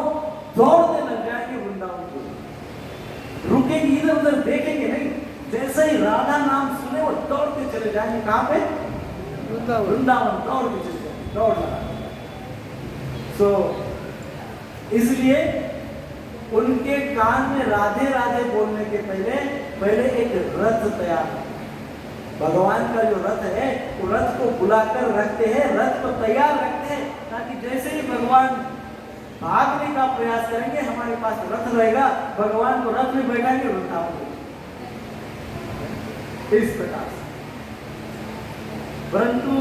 [SPEAKER 1] दौड़ने लग जाएंगे वृंदावन को, रुकेंगे, इधर उधर देखेंगे नहीं, जैसे ही राधा नाम सुने वो दौड़ते चले जाएंगे। कहां पे? वृंदावन दौड़ के चले जाएंगे, दौड़ लगा। इसलिए उनके कान में राधे राधे बोलने के पहले एक रथ तैयार, भगवान का जो रथ है वो रथ को बुलाकर रखते हैं, रथ को तैयार रखते हैं, ताकि जैसे ही भगवान भागने का प्रयास करेंगे हमारे पास रथ रहेगा, भगवान को रथ में बैठाएंगे, वृंदावन में। इस प्रकार से। परंतु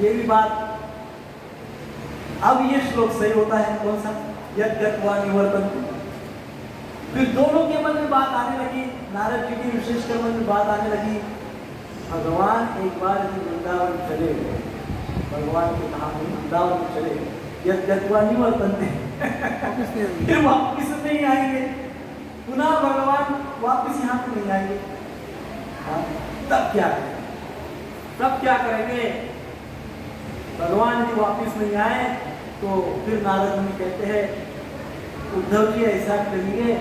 [SPEAKER 1] ये भी बात, अब ये श्लोक सही होता है, कौन सा? यद्यत्वा निवर्तन्ते। फिर दोनों के मन में बात आने लगी, नारद जी की विशेषकर मन में बात आने लगी, भगवान एक बार यदि वृंदावन चले गए, भगवान के कहा वृंदावन में चले गए, यद्यत्वा निवर्तन्ते, फिर वापिस नहीं आएंगे, पुनः भगवान वापिस यहाँ पे नहीं आएंगे, तब क्या करेंगे? तब क्या करेंगे? भगवान यदि वापिस नहीं आए तो फिर नारद मुनि कहते हैं, उद्धव जी ऐसा करिए,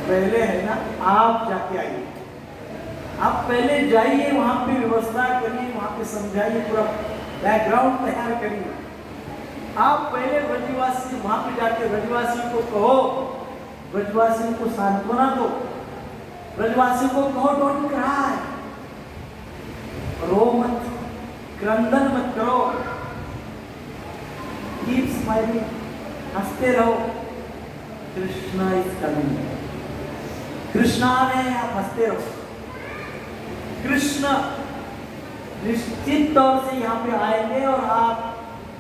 [SPEAKER 1] पहले है ना आप जाके आइए, आप पहले जाइए, वहां पे व्यवस्था करिए, वहां पे समझाइए, पूरा बैकग्राउंड तैयार करिए। आप पहले ब्रजवासी वहां पे जाके ब्रजवासियों को कहो, ब्रजवासियों को सांत्वना दो, ब्रजवासियों को कहो डोंट क्राई, रो मत, क्रंदन मत करो, कीप स्माइलिंग, हंसते रहो, कृष्णा इज कमिंग, कृष्णा आ रहे हैं, आप हंसते रहो, कृष्ण निश्चित तौर से यहाँ पे आएंगे और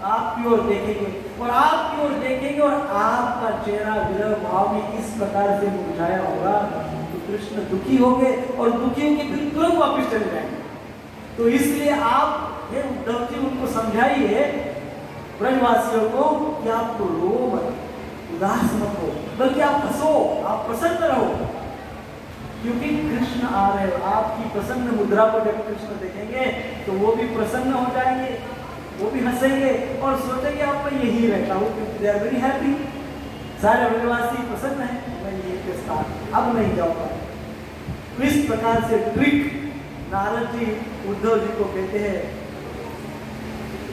[SPEAKER 1] आपकी ओर देखेंगे, और आपकी ओर देखेंगे और आपका चेहरा विरह भाव में इस प्रकार से मुरझाया होगा तो कृष्ण दुखी होंगे, और दुखी होंगे फिर तुरंत वापस चले जाएंगे। तो इसलिए आप ये उद्धव जी उनको समझाइए, ब्रजवासियों को, कि आप रो मत, उदास मत हो, बल्कि आप हंसो, आप प्रसन्न रहो, क्योंकि कृष्ण आ रहे हो। आपकी प्रसन्न मुद्रा को जब कृष्ण देखेंगे तो वो भी प्रसन्न हो जाएंगे, वो भी हंसेंगे और सोचेंगे आप मैं यही रहता हूँ, क्योंकि दे आर वेरी हैप्पी, सारे ब्रजवासी प्रसन्न हैं, मैं यही के साथ अब नहीं जाऊंगा। तो इस प्रकार से ट्रिक नारद जी उद्धव जी को कहते हैं,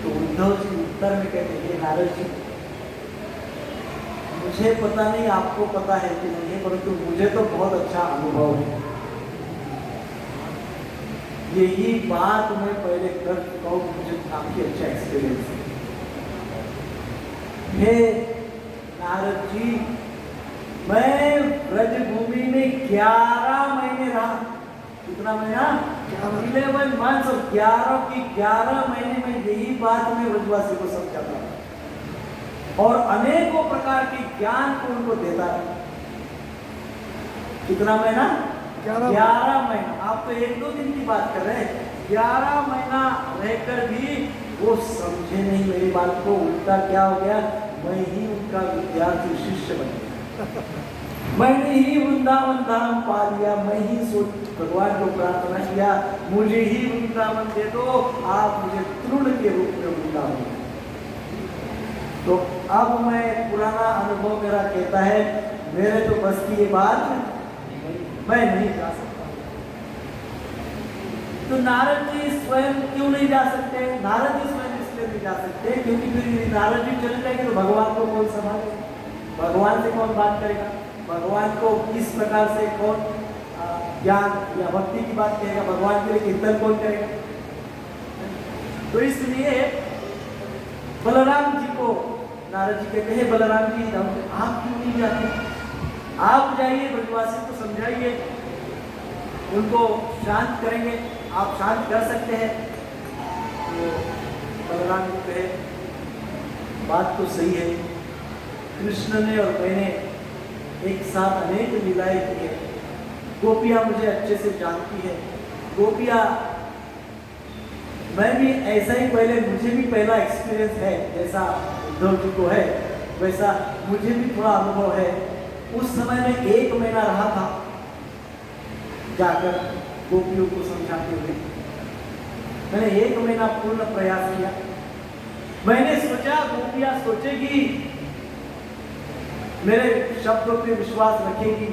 [SPEAKER 1] तो उद्धव जी उत्तर में कहते हैं, नारद जी मुझे पता नहीं आपको पता है कि नहीं है, परंतु मुझे तो बहुत अच्छा अनुभव है, यही बात मैं पहले कर चुका हूँ, मुझे काफी अच्छा एक्सपीरियंस है। नारद जी, मैं ब्रजभूमि में 11 महीने रहा, कितना महीना? 11 मंथ्स, और 11 महीने में यही बात मैं ब्रजवासी को समझाता था और अनेकों प्रकार के ज्ञान को उनको देता है। कितना महीना? 11 महीना। आप तो 1-2 दिन की बात कर रहे हैं, 11 महीना रहकर भी वो समझे नहीं मेरी बात को। उल्टा क्या हो गया, मैं ही उनका विद्यार्थी शिष्य बन गया, मैंने ही वृंदावन धाम पा लिया, मैं ही भगवान को प्रार्थना किया, मुझे ही वृंदावन दे दो, आप मुझे तृण के रूप में वृंदावन। तो अब मैं पुराना अनुभव मेरा कहता है, मेरे तो बस की ये बात मैं नहीं जा सकता। तो नारद जी स्वयं क्यों नहीं जा सकते? नारद जी स्वयं इसलिए नहीं जा सकते क्योंकि फिर नारद जी चले जाएंगे तो भगवान को कौन संभालेगा, भगवान से कौन बात करेगा, भगवान को किस प्रकार से कौन ज्ञान या भक्ति की बात करेगा, भगवान के लिए कीर्तन कौन करेगा। तो इसलिए बलराम जी को नारद जी कहते हैं, बलराम जी आप क्यों नहीं जाते, आप जाइए, ब्रजवासियों को समझाइए, उनको शांत करेंगे, आप शांत कर सकते हैं। तो बलराम जी कहे बात तो सही है, कृष्ण ने और मैंने एक साथ अनेक लीलाएं की है, गोपियां मुझे अच्छे से जानती है। गोपियां, मैं भी ऐसा ही पहले, मुझे भी पहला एक्सपीरियंस है जैसा उद्धव जी को है, वैसा मुझे भी थोड़ा अनुभव है। उस समय में 1 महीना रहा था जाकर गोपियों को समझाते हुए। मैंने 1 महीना पूर्ण प्रयास किया। मैंने सोचा गोपियां सोचेगी, मेरे शब्दों पे विश्वास रखेगी,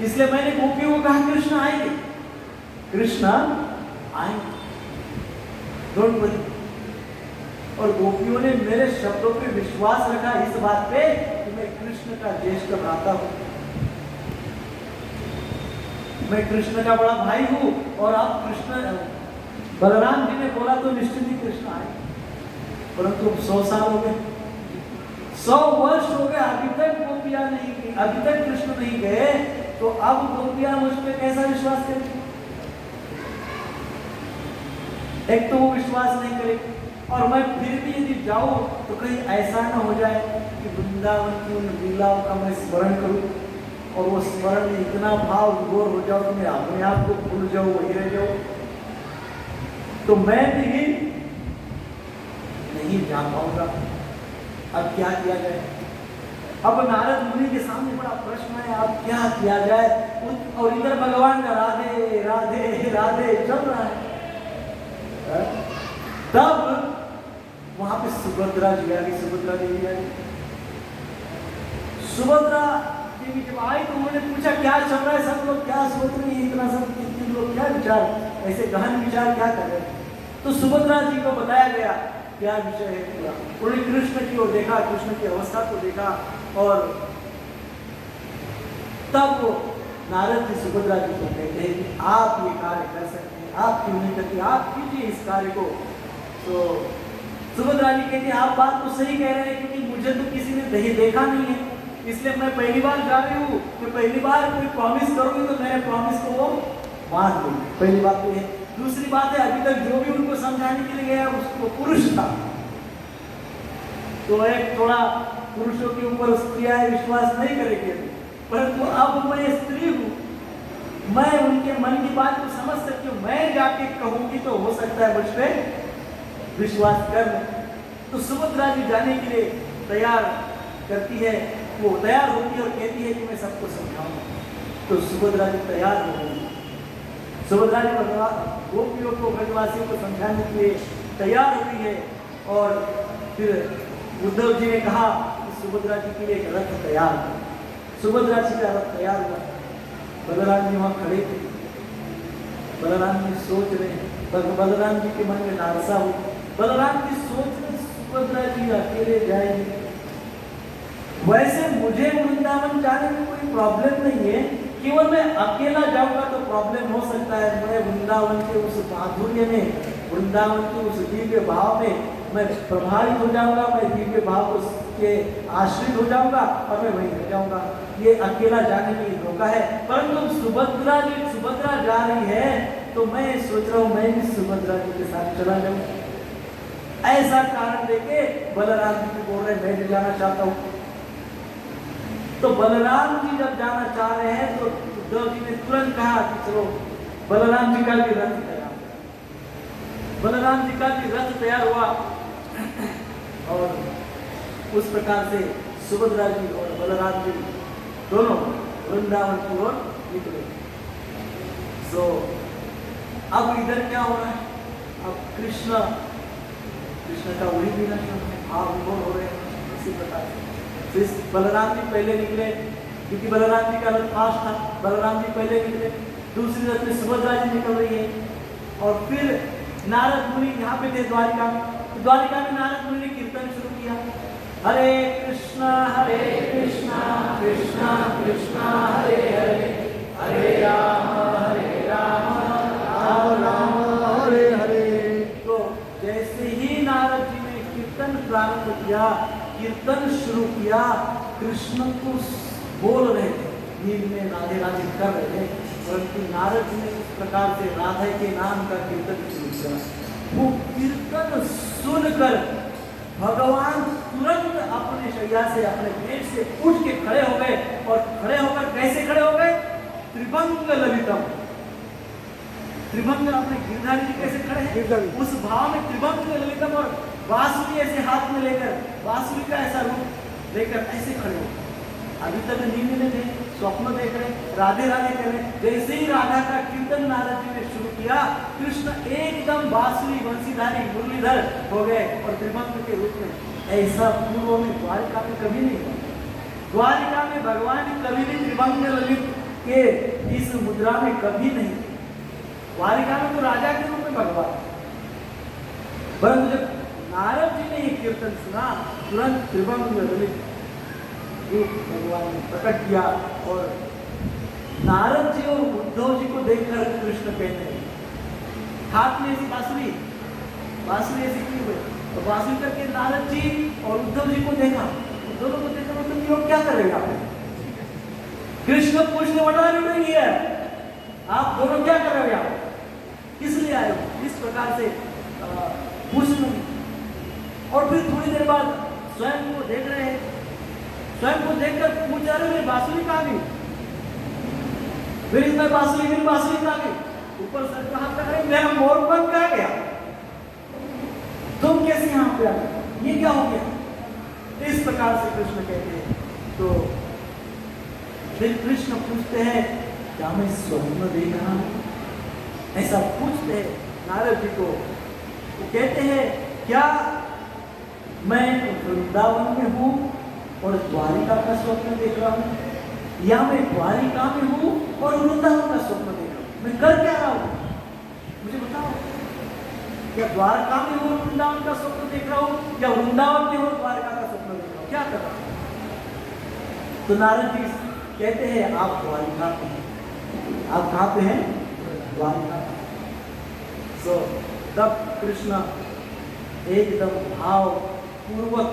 [SPEAKER 1] इसलिए मैंने गोपियों को कहा कृष्ण आएंगे, कृष्ण आएंगे, डोंट वरी। और गोपियों ने मेरे शब्दों पे विश्वास रखा इस बात पे कि मैं कृष्ण का ज्येष्ठ भ्राता हूं, मैं कृष्ण का बड़ा भाई हूं। और अब कृष्ण, बलराम जी ने बोला तो निश्चित ही कृष्ण आए। परंतु 100 साल हो गए, 100 वर्ष हो गए, अभी तक गोपियां नहीं गई, अभी तक कृष्ण नहीं गए, तो अब गोपियां मुझ पे कैसा विश्वास करेंगी? एक तो वो विश्वास नहीं करेगी, और मैं फिर भी यदि जाऊं तो कहीं ऐसा ना हो जाए कि वृंदावन की उन लीलाओं का मैं स्मरण करूं और वो स्मरण में इतना भाव विभोर हो जाओ कि मैं अपने आप को भूल जाऊं, वही रह जाऊं, तो मैं भी नहीं जा पाऊंगा। अब क्या किया जाए? अब नारद मुनि के सामने बड़ा प्रश्न है, अब क्या किया जाए? और इधर भगवान का राधे राधे राधे चल रहा है। तब वहां पे सुभद्रा जी आ गई, सुभद्रा देवी आई। सुभद्रा देवी जब आई तो उन्होंने पूछा क्या चल रहा है, सब लोग क्या सोच रहे हैं, इतना सब कितने लोग क्या विचार, ऐसे गहन विचार क्या कर रहे हैं? तो सुभद्रा जी को बताया गया क्या विषय है पूरा। उन्होंने कृष्ण की ओर देखा, कृष्ण की अवस्था को देखा, और तब वो नारद जी सुभद्रा जी को कहते हैं कि आप ये कार्य कर सकते हैं, आप क्यों नहीं करते, आप कीजिए इस कार्य को। तो सुभद्रा जी कहती है आप बात तो सही कह रहे हैं, क्योंकि मुझे तो किसी ने देखा नहीं है, इसलिए मैं पहली बार जा रही हूँ, मैं पहली बार कोई प्रॉमिस करूंगी तो मेरे प्रॉमिस को वो मान लूंगी। पहली बात तो है। दूसरी बात है, अभी तक जो भी उनको समझाने के लिए गया उसको पुरुष था, तो एक थोड़ा पुरुषों के ऊपर स्त्रियां विश्वास नहीं करेगी, परंतु अब मैं स्त्री हूँ, मैं उनके मन की बात को समझ सकती हूँ, मैं जाके कहूंगी तो हो सकता है मुझ पर विश्वास कर लें। तो सुभद्रा जी जाने के लिए तैयार करती है, वो तैयार होती है और कहती है कि मैं सबको समझाऊंगा। तो सुभद्रा जी तैयार हो गई, सुभद्रा जी गोपियों को, ब्रजवासियों को समझाने के लिए तैयार हुई है। और फिर उद्धव जी ने कहा कि सुभद्रा जी के लिए एक रथ तैयार हो। सुभद्रा जी का रथ तैयार हुआ, बलराम जी वहां खड़े थे, बलराम जी सोच रहे हैं, बलराम जी के मन में लालसा हुई, बलराम जी सोच रहे सुभद्रा जी अकेले जाएंगे। वैसे मुझे वृंदावन जाने में कोई प्रॉब्लम नहीं है, केवल मैं अकेला जाऊंगा तो प्रॉब्लम हो सकता है। मैं वृंदावन के उस माधुर्य में, वृंदावन के उस दिव्य भाव में मैं प्रभावित हो जाऊंगा, मैं दिव्य भाव के आश्रित हो जाऊंगा और मैं वहीं रह जाऊंगा। ये अकेला जाने में धोखा है। परंतु सुभद्रा जा रही है तो मैं सोच रहा हूँ मैं भी सुभद्रा जी के साथ चला जाऊं। ऐसा कारण देके बलराम जी को बोल रहे मैं भी जाना चाहता हूँ। तो बलराम जी जब जाना चाह रहे हैं तो उद्धव जी ने तुरंत कहा कि चलो बलराम जी का भी रथ तैयार। बलराम जी का भी रथ तैयार हुआ और उस प्रकार से सुभद्रा जी और बलराम जी दोनों वृंदावन की ओर निकले। सो अब इधर क्या हो रहा है? अब कृष्ण का वही भी भाव विभोर हो रहे हैं इसी प्रकार से। फिर बलराम जी पहले निकले, क्योंकि बलराम जी का रथ फास्ट था, बलराम जी पहले निकले। दूसरी रथ में सुभद्रा जी निकल रही है। और फिर नारद मुनि यहाँ पे थे द्वारिका में, तो द्वारिका में नारद मुनि ने कीर्तन शुरू किया, हरे कृष्णा कृष्णा कृष्णा हरे हरे, हरे राम राम राम हरे हरे। तो जैसे ही नारद जी ने कीर्तन प्रारंभ किया, कीर्तन शुरू किया, कृष्ण को बोल रहे थे, नींद में राधे राधे कर रहे थे, परंतु नारद जी ने इस प्रकार से राधे के नाम का कीर्तन शुरू किया। वो कीर्तन सुनकर भगवान तुरंत अपने शैया से, अपने पेट से उठ के खड़े हो गए। और खड़े होकर कैसे खड़े हो गए? त्रिभंग त्रिभंग ललितम। त्रिभंग अपने गिरधारी जी कैसे खड़े हैं,
[SPEAKER 2] गिरधारी।
[SPEAKER 1] उस भाव में त्रिभंग ललितम और बांसुरी ऐसे हाथ में लेकर, बांसुरी का ऐसा रूप लेकर ऐसे खड़े हो। अभी तक नींद में थे, स्वप्न देख रहे, राधे राधे कर रहे। जैसे ही राधा का कीर्तन नारद जी ने शुरू किया, कृष्ण एकदम बांसुरी बंसीधारी मुरलीधर हो गए और त्रिभंग के रूप में। ऐसा पूर्व में द्वारिका में कभी नहीं हुआ। द्वारिका में भगवान कभी भी त्रिभंग ललित के इस मुद्रा में कभी नहीं। द्वारिका में तो राजा के रूप में भगवान, परंतु जब नारद जी ने ये कीर्तन सुना, तुरंत त्रिभंग ललित रूप भगवान ने प्रकट किया। और नारद जी और उद्धव जी को देखकर कृष्ण कहते हैं, हाथ में ऐसी बांसुरी, बांसुरी ऐसी की हुई, तो बांसुरी करके नारद जी और उद्धव जी को देखा। दोनों को देखकर तुम लोग क्या करेगा? कृष्ण पूछने वाला नहीं है, आप दोनों क्या कर रहे हो, किस लिए आए हो? इस प्रकार से पूछना। और फिर थोड़ी देर बाद स्वयं को देख रहे हैं, स्वयं को देखकर पूछ रहे मेरी बांसुरी कहाँ गई, मेरी बांसुरी कहाँ गई? ऊपर सर को हाथ लगा रहे, मेरा मोरपंख कहाँ गया, तुम कैसे यहाँ पे आ गए, ये क्या हो गया? इस प्रकार से कृष्ण कहते हैं। तो फिर कृष्ण पूछते हैं, क्या मैं स्वप्न देख रहा हूं? ऐसा पूछते हैं नारद जी को। वो कहते हैं, क्या मैं वृंदावन में हूँ और द्वारिका का स्वप्न देख रहा हूँ, या मैं द्वारिका में हूँ और वृंदावन का स्वप्न देख रहा हूँ? मैं कर क्या रहा हूँ, मुझे बताओ। क्या द्वारका में हूँ और वृंदावन का स्वप्न देख रहा हूँ, या वृंदावन में हूँ और द्वारका का स्वप्न देख रहा हूँ, क्या कर रहा हूँ? तो नारद जी कहते हैं, आप द्वारिका पे हैं। आप कहाँ पे हैं? द्वारिका। सो तब कृष्ण एकदम भाव पूर्वक,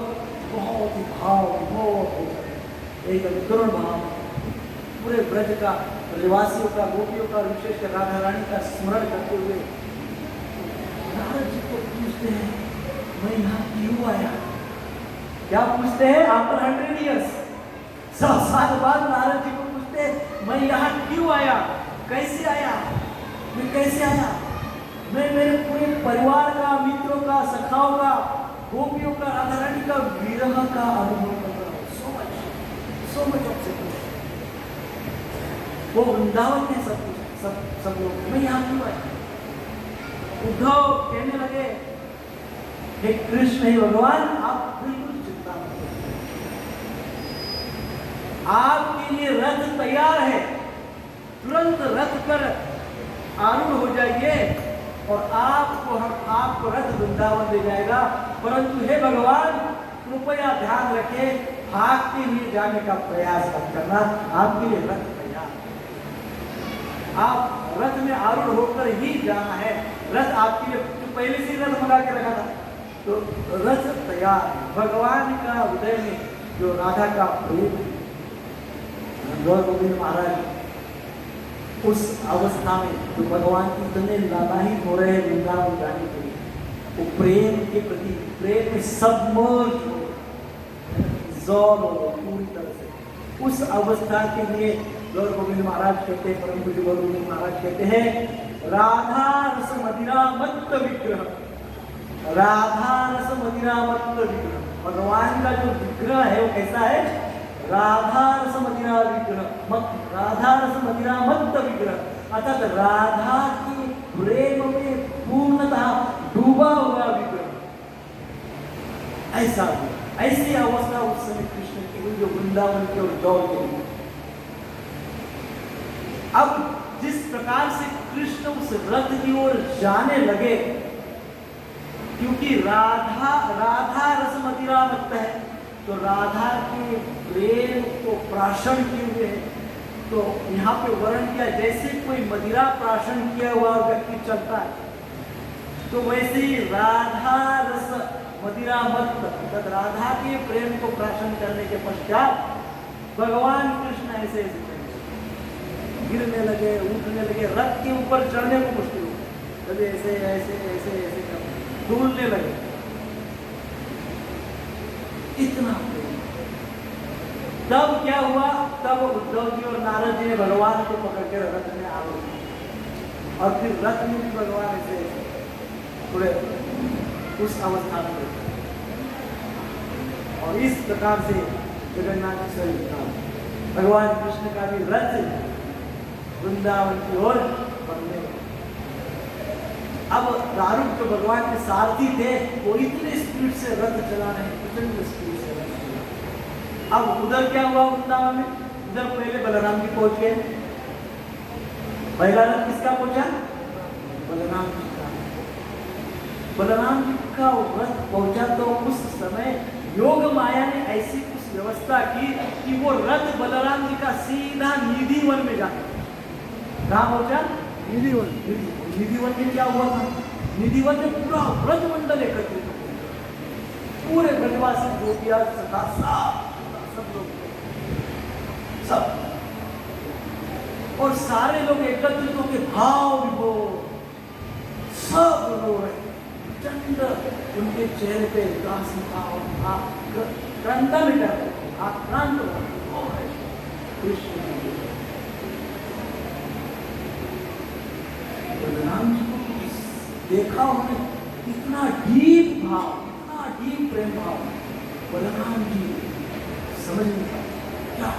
[SPEAKER 1] बहुत ही भाव एकदम करुण भाव, पूरे ब्रज का, निवासियों का, गोपियों का, विशेषकर राधा रानी का स्मरण करते हुए नारद जी को पूछते हैं, मैं यहाँ क्यों आया? क्या पूछते हैं? आफ्टर 100 years, 100 साल बाद नारद जी को पूछते हैं, मैं यहाँ क्यों आया, कैसे आया, मैं कैसे आया? मैं मेरे पूरे परिवार का, मित्रों का, सखाओं का, गोपियों का, राधा रानी का विरह का अनुभव कर रहा हूँ। So much of secret. वो वृंदावन में सब लोग, मैं यहाँ क्यों आया? उद्धव कहने लगे, हे कृष्ण, हे भगवान, आप बिल्कुल चिंता मत करिए, आपके लिए रथ तैयार है, तुरंत रथ पर आरूढ़ हो जाइए और आपको रथ वृंदावन ले जाएगा। परंतु हे भगवान, कृपया ध्यान रखें, भाग के लिए जाने का प्रयास मत करना, आपके लिए रथ तैयार, आप रथ में आरूढ़ होकर ही जाना है। रथ आपके लिए पहले से रथ मंगा के रखा था, तो रथ तैयार है। भगवान का हृदय में जो राधा का प्रेम, गौर गोविंद महाराज उस अवस्था में जो भगवान की इतने लालायित हो रहे हैं वृंदावन जाने के लिए, वो प्रेम के प्रति, प्रेम में सबमर्ज हो, ज़ोर हो पूरी तरह से। उस अवस्था के लिए गौर गोविंद महाराज कहते हैं, परम पूज्य गौर गोविंद महाराज कहते हैं, राधा रस मदिरा मत्त विग्रह, राधा रस मदिरा मत्त विग्रह। भगवान का जो विग्रह है वो कैसा है? राधा रस मदिरा विग्रह, राधा रस मदिरा मत्त विग्रह, अर्थात राधा के प्रेम में पूर्णतः डूबा हुआ विग्रह। ऐसा ऐसी अवस्था उस समय कृष्ण की हुई, जो वृंदावन की ओर दौड़ गई। अब जिस प्रकार से कृष्ण उस रथ की ओर जाने लगे, क्योंकि राधा रस मदिरा मत्त है, तो राधा के प्रेम को प्राशन किए हुए है। तो यहाँ पे वर्णन किया, जैसे कोई मदिरा प्राशन किया हुआ व्यक्ति चलता है, तो वैसे ही राधा रस मदिरा मत्त, तथा राधा के प्रेम को प्राशन करने के पश्चात भगवान कृष्ण ऐसे ऐसे गिरने लगे, उठने लगे, रथ के ऊपर चढ़ने को मुश्किल हो, कभी ऐसे ऐसे ऐसे ऐसे डूलने लगे, इतना प्रेम। तब क्या हुआ? तब उद्धव जी और नारद नारद जी ने भगवान को पकड़ के रथ में आरोह किया और फिर रथ में भी भगवान ऐसे थोड़े उस अवस्था में बैठे। और इस प्रकार से जगन्नाथ भगवान कृष्ण का भी रथ वृंदावन की ओर बढ़ने लगा। अब दारुक जो भगवान के सारथी थे वो इतने स्पीड से रथ चला रहे, प्रचंड स्पीड से रथ चला। अब उधर क्या हुआ वृंदावन में? उधर पहले बलराम जी पहुंच गए। पहला रथ किसका पहुंचा? बलराम जी का। बलराम जी का रथ पहुंचा तो उस समय योग माया ने ऐसी कुछ व्यवस्था की कि वो रथ बलराम जी का सीधा निधि वन में जाता। कहाँ पहुंचा?
[SPEAKER 2] निधि वन।
[SPEAKER 1] निधि वन में क्या हुआ था? निधि वन में पूरा व्रज मंडल एकत्रित हो गया, पूरे ब्रजवासी गोपियां सखा सब लोग सब और सारे लोग एकत्रित होकर भाव विभोर सब रो रहे। चंड उनके चेहरे पे उदासी था, क्रंदन कर आक्रांत हो रहे। कृष्ण बलराम जी को देखा उन्होंने, इतना डीप भाव, इतना डीप प्रेम भाव। बलराम जी समझ नहीं पाए क्या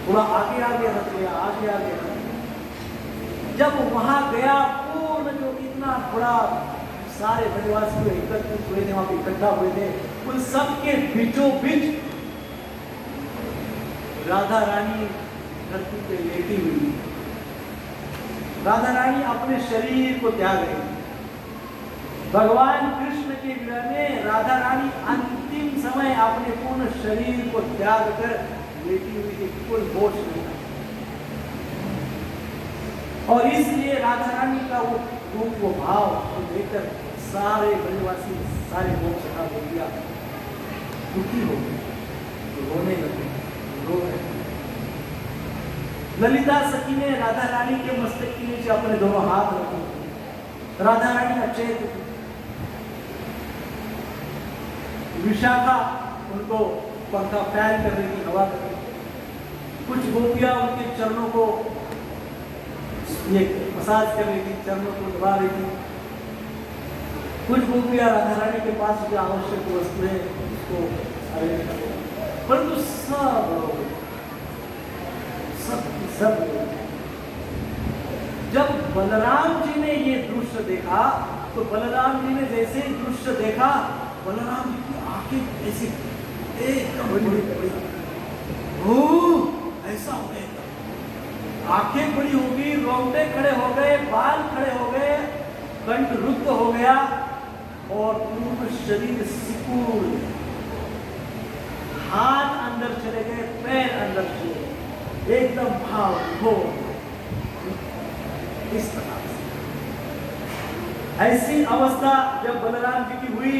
[SPEAKER 1] थोड़ा आगे आगे रख गया, आगे आगे रख गया। जब वहां गया पूर्ण जो इतना बड़ा सारे ब्रजवासी जो एकत्रित हुए थे, वहां पे इकट्ठा हुए थे, उन सबके बीचों बीच राधा रानी धरती पे लेटी हुई। राधा रानी अपने शरीर को त्याग रही। भगवान कृष्ण के विरह में राधा रानी अंतिम समय अपने पूर्ण शरीर को त्याग कर लेटी हुई थी, कोई होश नहीं था। और इसलिए राधा रानी का वो रूप, वो भाव को देखकर सारे ब्रजवासी, सारे लोग सखा हो गया, दुखी हो गए, तो रोने लगे, रो रहे। ललिता सखी ने राधा रानी के मस्तक के नीचे अपने दोनों हाथ रखे। राधा रानी अचेत थी। विशाखा उनको पंखा फैल कर रही थी, हवा कर रही थी। कुछ गोपियां उनके चरणों को ये मसाज कर रही थी, चरणों को दबा रही थी। कुछ गोपियां राधा रानी के पास जो आवश्यक वस्तु है उसको अरेंज कर रही थी। परंतु सब जब बलराम जी ने ये दृश्य देखा तो बलराम जी ने जैसे ही दृश्य देखा, बलराम जी की आंखें ऐसी एकदम बड़ी ऐसा हो गया, आंखें बड़ी हो गई, रोंगटे खड़े हो गए, बाल खड़े हो गए, कंठ रुद्ध हो गया और पूर्ण शरीर सिकुड़, हाथ अंदर चले गए, पैर अंदर चले गए, एकदम भाव हो इस प्रकार से। ऐसी अवस्था जब बलराम जी की हुई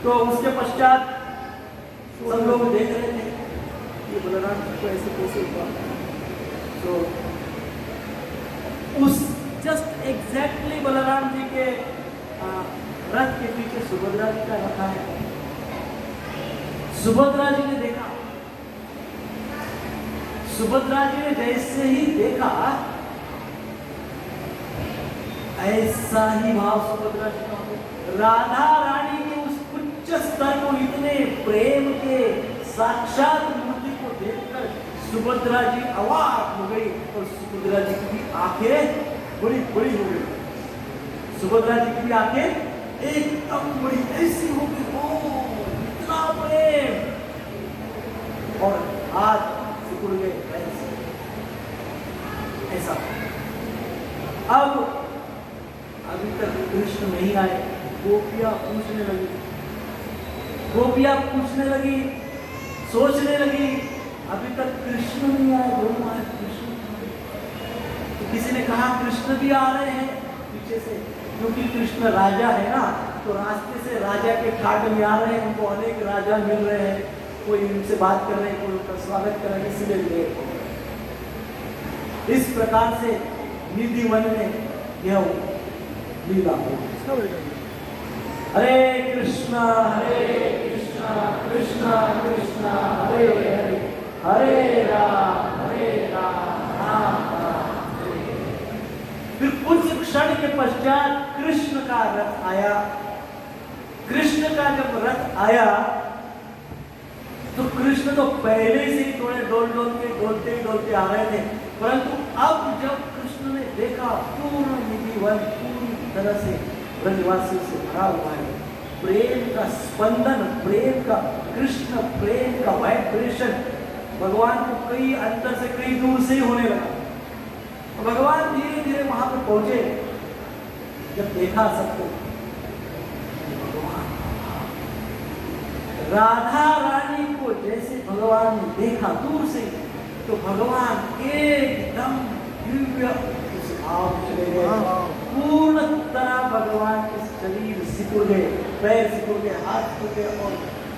[SPEAKER 1] तो उसके पश्चात सब लोग देख रहे थे कि बलराम जी को ऐसे कैसे हुआ। तो उस जस्ट एग्जैक्टली बलराम जी के रथ के पीछे सुभद्रा जी का रखा है। सुभद्रा जी ने देखा, सुभद्रा जी ने जैसे ही देखा ऐसा ही भाव सुभद्रा जी का। राधा रानी के उस उच्च स्तर को, इतने प्रेम के साक्षात मूर्ति को देखकर सुभद्रा जी अवाक हो गई और सुभद्रा जी की आंखें बड़ी बड़ी हो गई। सुभद्रा जी की आंखें एकदम बड़ी ऐसी हो गई, ओ इतना प्रेम, और हाथ सिकुड़ गए ऐसा। अब अभी तक कृष्ण नहीं आए, गोपियां पूछने लगी, गोपियां पूछने लगी, सोचने लगी अभी तक कृष्ण नहीं आए, दोनों आए कृष्ण। तो किसी ने कहा कृष्ण भी आ रहे हैं पीछे से, क्योंकि कृष्ण राजा है ना, तो रास्ते से राजा के ठाट में आ रहे हैं, उनको अनेक राजा मिल रहे हैं, कोई उनसे बात कर रहे हैं, कोई उनका स्वागत कर रहे हैं, इसलिए इस प्रकार से निधि वन में यह लीला हो। हरे कृष्णा कृष्णा कृष्णा हरे हरे, हरे राम क्षण के पश्चात कृष्ण का रथ आया। कृष्ण का जब रथ आया तो कृष्ण तो पहले से ही थोड़े डोलते आ रहे थे, परंतु अब जब कृष्ण ने देखा पूर्ण निधि वन पूरी तरह से ब्रजवासियों से भरा हुआ है, प्रेम का स्पंदन, प्रेम का कृष्ण प्रेम का वाइब्रेशन भगवान को कई अंदर से कई दूर से ही होने लगा। भगवान धीरे धीरे वहां पर पहुंचे। जब देखा सबको, राधा रानी को जैसे भगवान ने देखा दूर से, तो भगवान एकदम दिव्य उस भाव चले गए। पूर्ण तरह भगवान के शरीर सिकुड़ गए, पैर सिकुड़ गए, हाथ सिकुड़ गए और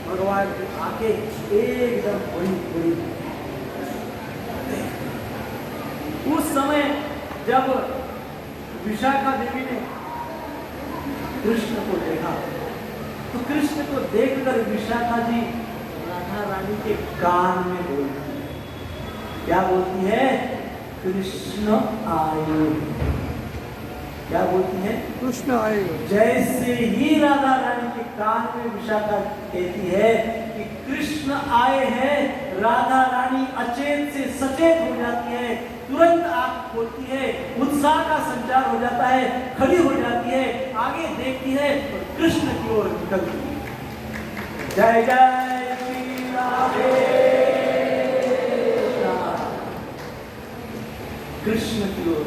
[SPEAKER 1] भगवान की आंखें एकदम बड़ी बड़ी। उस समय जब विशाखा देवी ने कृष्ण को देखा, तो कृष्ण को देखकर विशाखा जी राधा रानी के कान में बोलती है। क्या बोलती है? कृष्ण आए। क्या बोलती है?
[SPEAKER 2] कृष्ण आए।
[SPEAKER 1] जैसे ही राधा रानी के कान में विशाखा कहती है कि कृष्ण आए हैं, राधा रानी अचेत से सचेत हो जाती है, तुरंत आंख खोलती है, उत्साह का संचार हो जाता है, खड़ी हो जाती है, आगे देखती है और कृष्ण की ओर निकलती है। जय जय श्री राधे कृष्ण की ओर,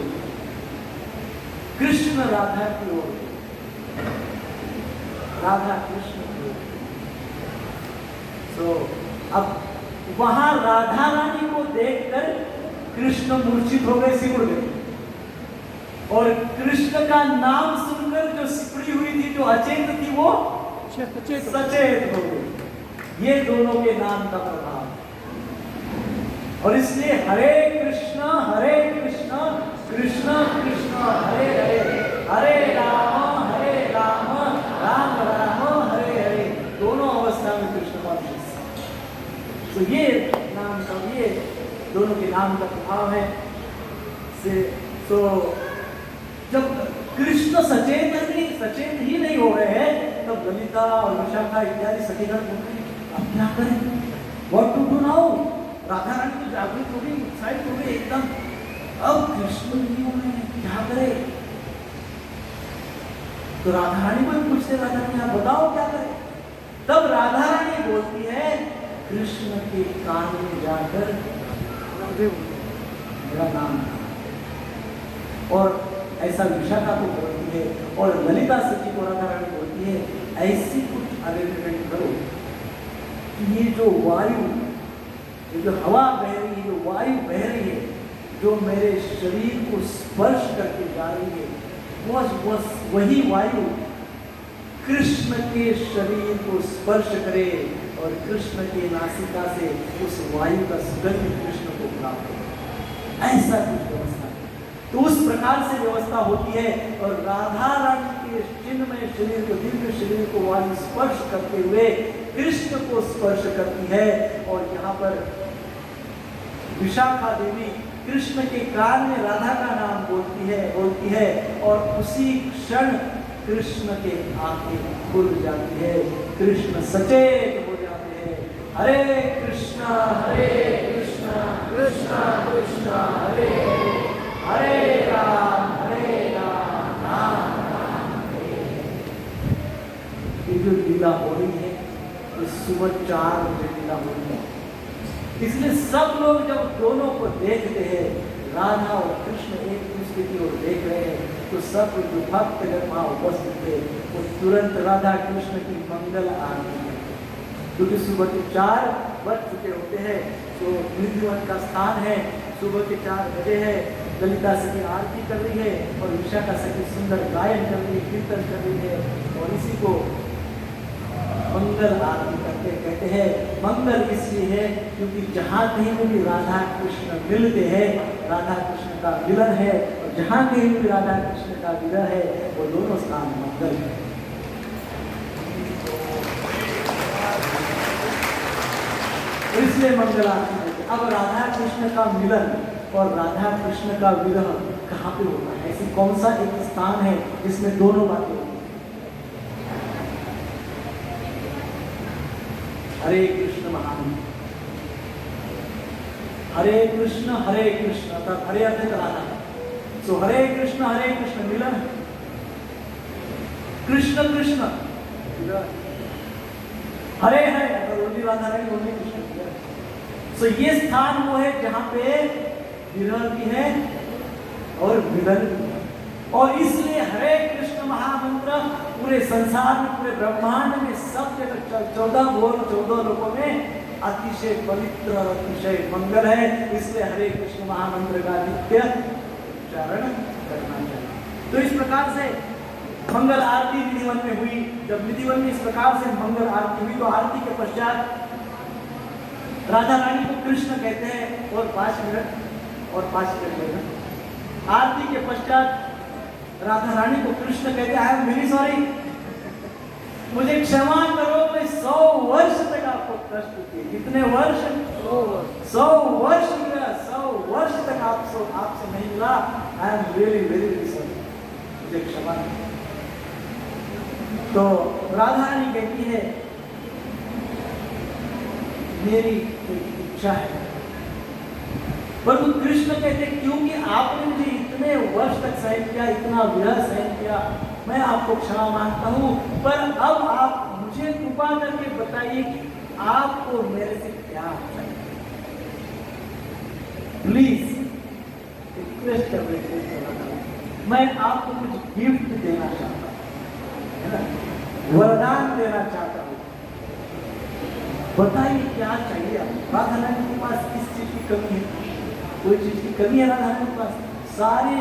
[SPEAKER 1] कृष्ण राधा की ओर, राधा कृष्ण की ओर। तो अब वहां राधा रानी को देखकर कृष्ण मूर्छित हो गए, सिकुड़ गए, और कृष्ण का नाम सुनकर जो सिकुड़ी हुई थी, जो अचेत थी, वो सचेत हो गई। ये दोनों के नाम का प्रभाव। और इसलिए हरे कृष्ण कृष्ण कृष्ण हरे हरे, हरे राम राम राम हरे हरे, दोनों अवस्था में कृष्ण का विशेष। तो ये नाम का, ये दोनों के नाम का प्रभाव है। तो जब कृष्ण सचेत ही नहीं हो रहे हैं, तब ललिता और विशाखा इत्यादि सखीगण बोल रहे हैं, अब क्या करें? What to do now? Radha Rani तो जागृत हो गई, उत्साहित हो गई एकदम, अब कृष्ण नहीं हो रहे हैं, क्या करें? तो राधा रानी को भी पूछते, राधा रानी आप बताओ क्या करें? तब राधा रानी बोलती है, कृष्ण के कान में जाकर मेरा नाम, और ऐसा विशाखा को बोलती है, और ललिता सखी को राधा रानी बोलती है, ऐसी कुछ अरेंजमेंट करो कि ये जो वायु, ये जो हवा बह रही है, जो वायु बह रही है, जो मेरे शरीर को स्पर्श करके जा रही है, वही वायु कृष्ण के शरीर को स्पर्श करे और कृष्ण के नासिका से उस वायु का सुगंध कृष्ण को प्राप्त हो। ऐसा कुछ व्यवस्था, तो उस प्रकार से व्यवस्था होती है। और राधा रानी के चिन्मय शरीर को, दिव्य शरीर को वायु स्पर्श करते हुए कृष्ण को स्पर्श करती है। और यहाँ पर विशाखा देवी कृष्ण के कान में राधा का नाम बोलती है और उसी क्षण कृष्ण के आंखें खुल जाती है, कृष्ण सचेत हो जाते हैं। हरे कृष्णा कृष्ण कृष्ण हरे हरे राम राम राम हरे। ये जो लीला हो रही है, ये सुबह 4 बजे लीला हो रही है। इसलिए सब लोग जब दोनों को देखते हैं, राधा और कृष्ण एक दूसरे की ओर देख रहे हैं, तो सब जो भक्त जब वहाँ उपस्थित थे, वो तुरंत राधा कृष्ण की मंगल आरती है। क्योंकि सुबह के 4 बज चुके होते हैं, तो निधिवन का स्थान है, सुबह के 4 बजे है। ललिता सखी आरती कर रही है और विशाखा सखी सुंदर गायन कर रही है, कीर्तन कर रही है, और इसी को मंगल आरती करते कहते हैं। मंगल इसलिए है क्योंकि जहाँ कहीं में भी राधा कृष्ण मिलते हैं, राधा कृष्ण का मिलन है, और जहाँ कहीं भी राधा कृष्ण का मिलन है, वो दोनों स्थान मंगल है। इसलिए मंगल आरती। अब राधा कृष्ण का मिलन और राधा कृष्ण का विरह कहाँ पे होता है? ऐसी कौन सा एक स्थान है जिसमें दोनों बातें होती हैं? हरे कृष्ण महामंत्र, हरे कृष्ण अर्थात हरे अर्थ राधा। सो हरे कृष्ण मिलन, कृष्ण कृष्ण मिलन, हरे है अगर ओनली राधा रानी, ओनली कृष्ण। सो ये स्थान वो है जहां पे विरह भी है और मिलन भी है। और इसलिए हरे कृष्ण महामंत्र पूरे संसार में, पूरे ब्रह्मांड में सब जगह 14 भुवन 14 लोकों में अतिशय पवित्र, अतिशय मंगल है। इसलिए हरे कृष्ण महामंत्र का नित्य उच्चारण करना चाहिए। तो इस प्रकार से मंगल आरती विधिवन में हुई। जब विधिवन में इस प्रकार से मंगल आरती हुई तो आरती के पश्चात राधा रानी को कृष्ण कहते हैं और 5 मिनट लेना। आरती के पश्चात राधा रानी को कृष्ण कहते हैं, आई एम वेरी सॉरी, मुझे क्षमा करो, मैं 100 वर्ष तक आपको कष्ट दिए। कितने वर्ष? 100 वर्ष मिला, 100 वर्ष तक आपसे नहीं मिला। I am really very sorry, मुझे क्षमा करो। तो राधा रानी कहती है मेरी इच्छा है, परंतु कृष्ण कहते क्योंकि आपने मुझे इतने वर्ष तक सहन किया, इतना विरह सहन किया, मैं आपको क्षमा मांगता हूं, पर अब आप मुझे कृपा करके बताइए कि आपको मेरे से क्या चाहिए। प्लीज रिक्वेस्ट कर रहे, मैं आपको कुछ गिफ्ट देना चाहता हूं, है ना, वरदान देना चाहता हूं, बताइए क्या चाहिए आपको। राधा रानी के पास किस चीज की कमी है? कोई चीज की कमी है राधा रानी के पास? सारे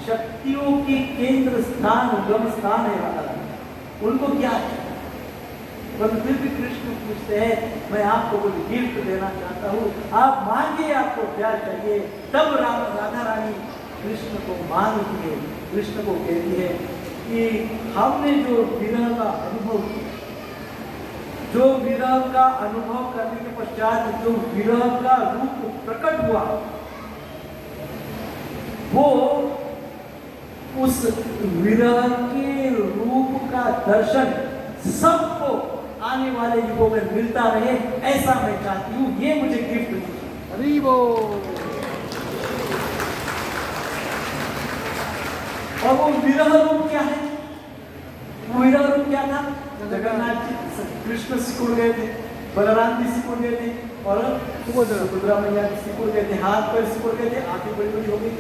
[SPEAKER 1] शक्तियों के केंद्र स्थान, उगम स्थान है राधा रानी, उनको क्या चाहिए? पर फिर भी कृष्ण पूछते हैं मैं आपको कुछ गिफ्ट देना चाहता हूँ, आप मांगिए आपको क्या चाहिए। तब राधा रानी कृष्ण को मांगती है, कृष्ण को कहती है कि हमने जो विरह का अनुभव किया, जो विरह का अनुभव करने के पश्चात जो विरह का रूप प्रकट हुआ, वो उस विरह के रूप का दर्शन सबको आने वाले युगों में मिलता रहे, ऐसा मैं चाहती हूँ, ये मुझे गिफ्ट दीजिए।
[SPEAKER 2] हरि बोल।
[SPEAKER 1] और वो विरह रूप क्या है? वो विरह रूप क्या था? जगन्नाथ जी, कृष्ण सिकुड़ गए थे, बलराम जी सिकुड़ गए थे और सुभद्रा मैया सिकुड़ गए थे, हाथ पैर सिकुड़ गए थे, आंखें बड़ी बड़ी हो गई,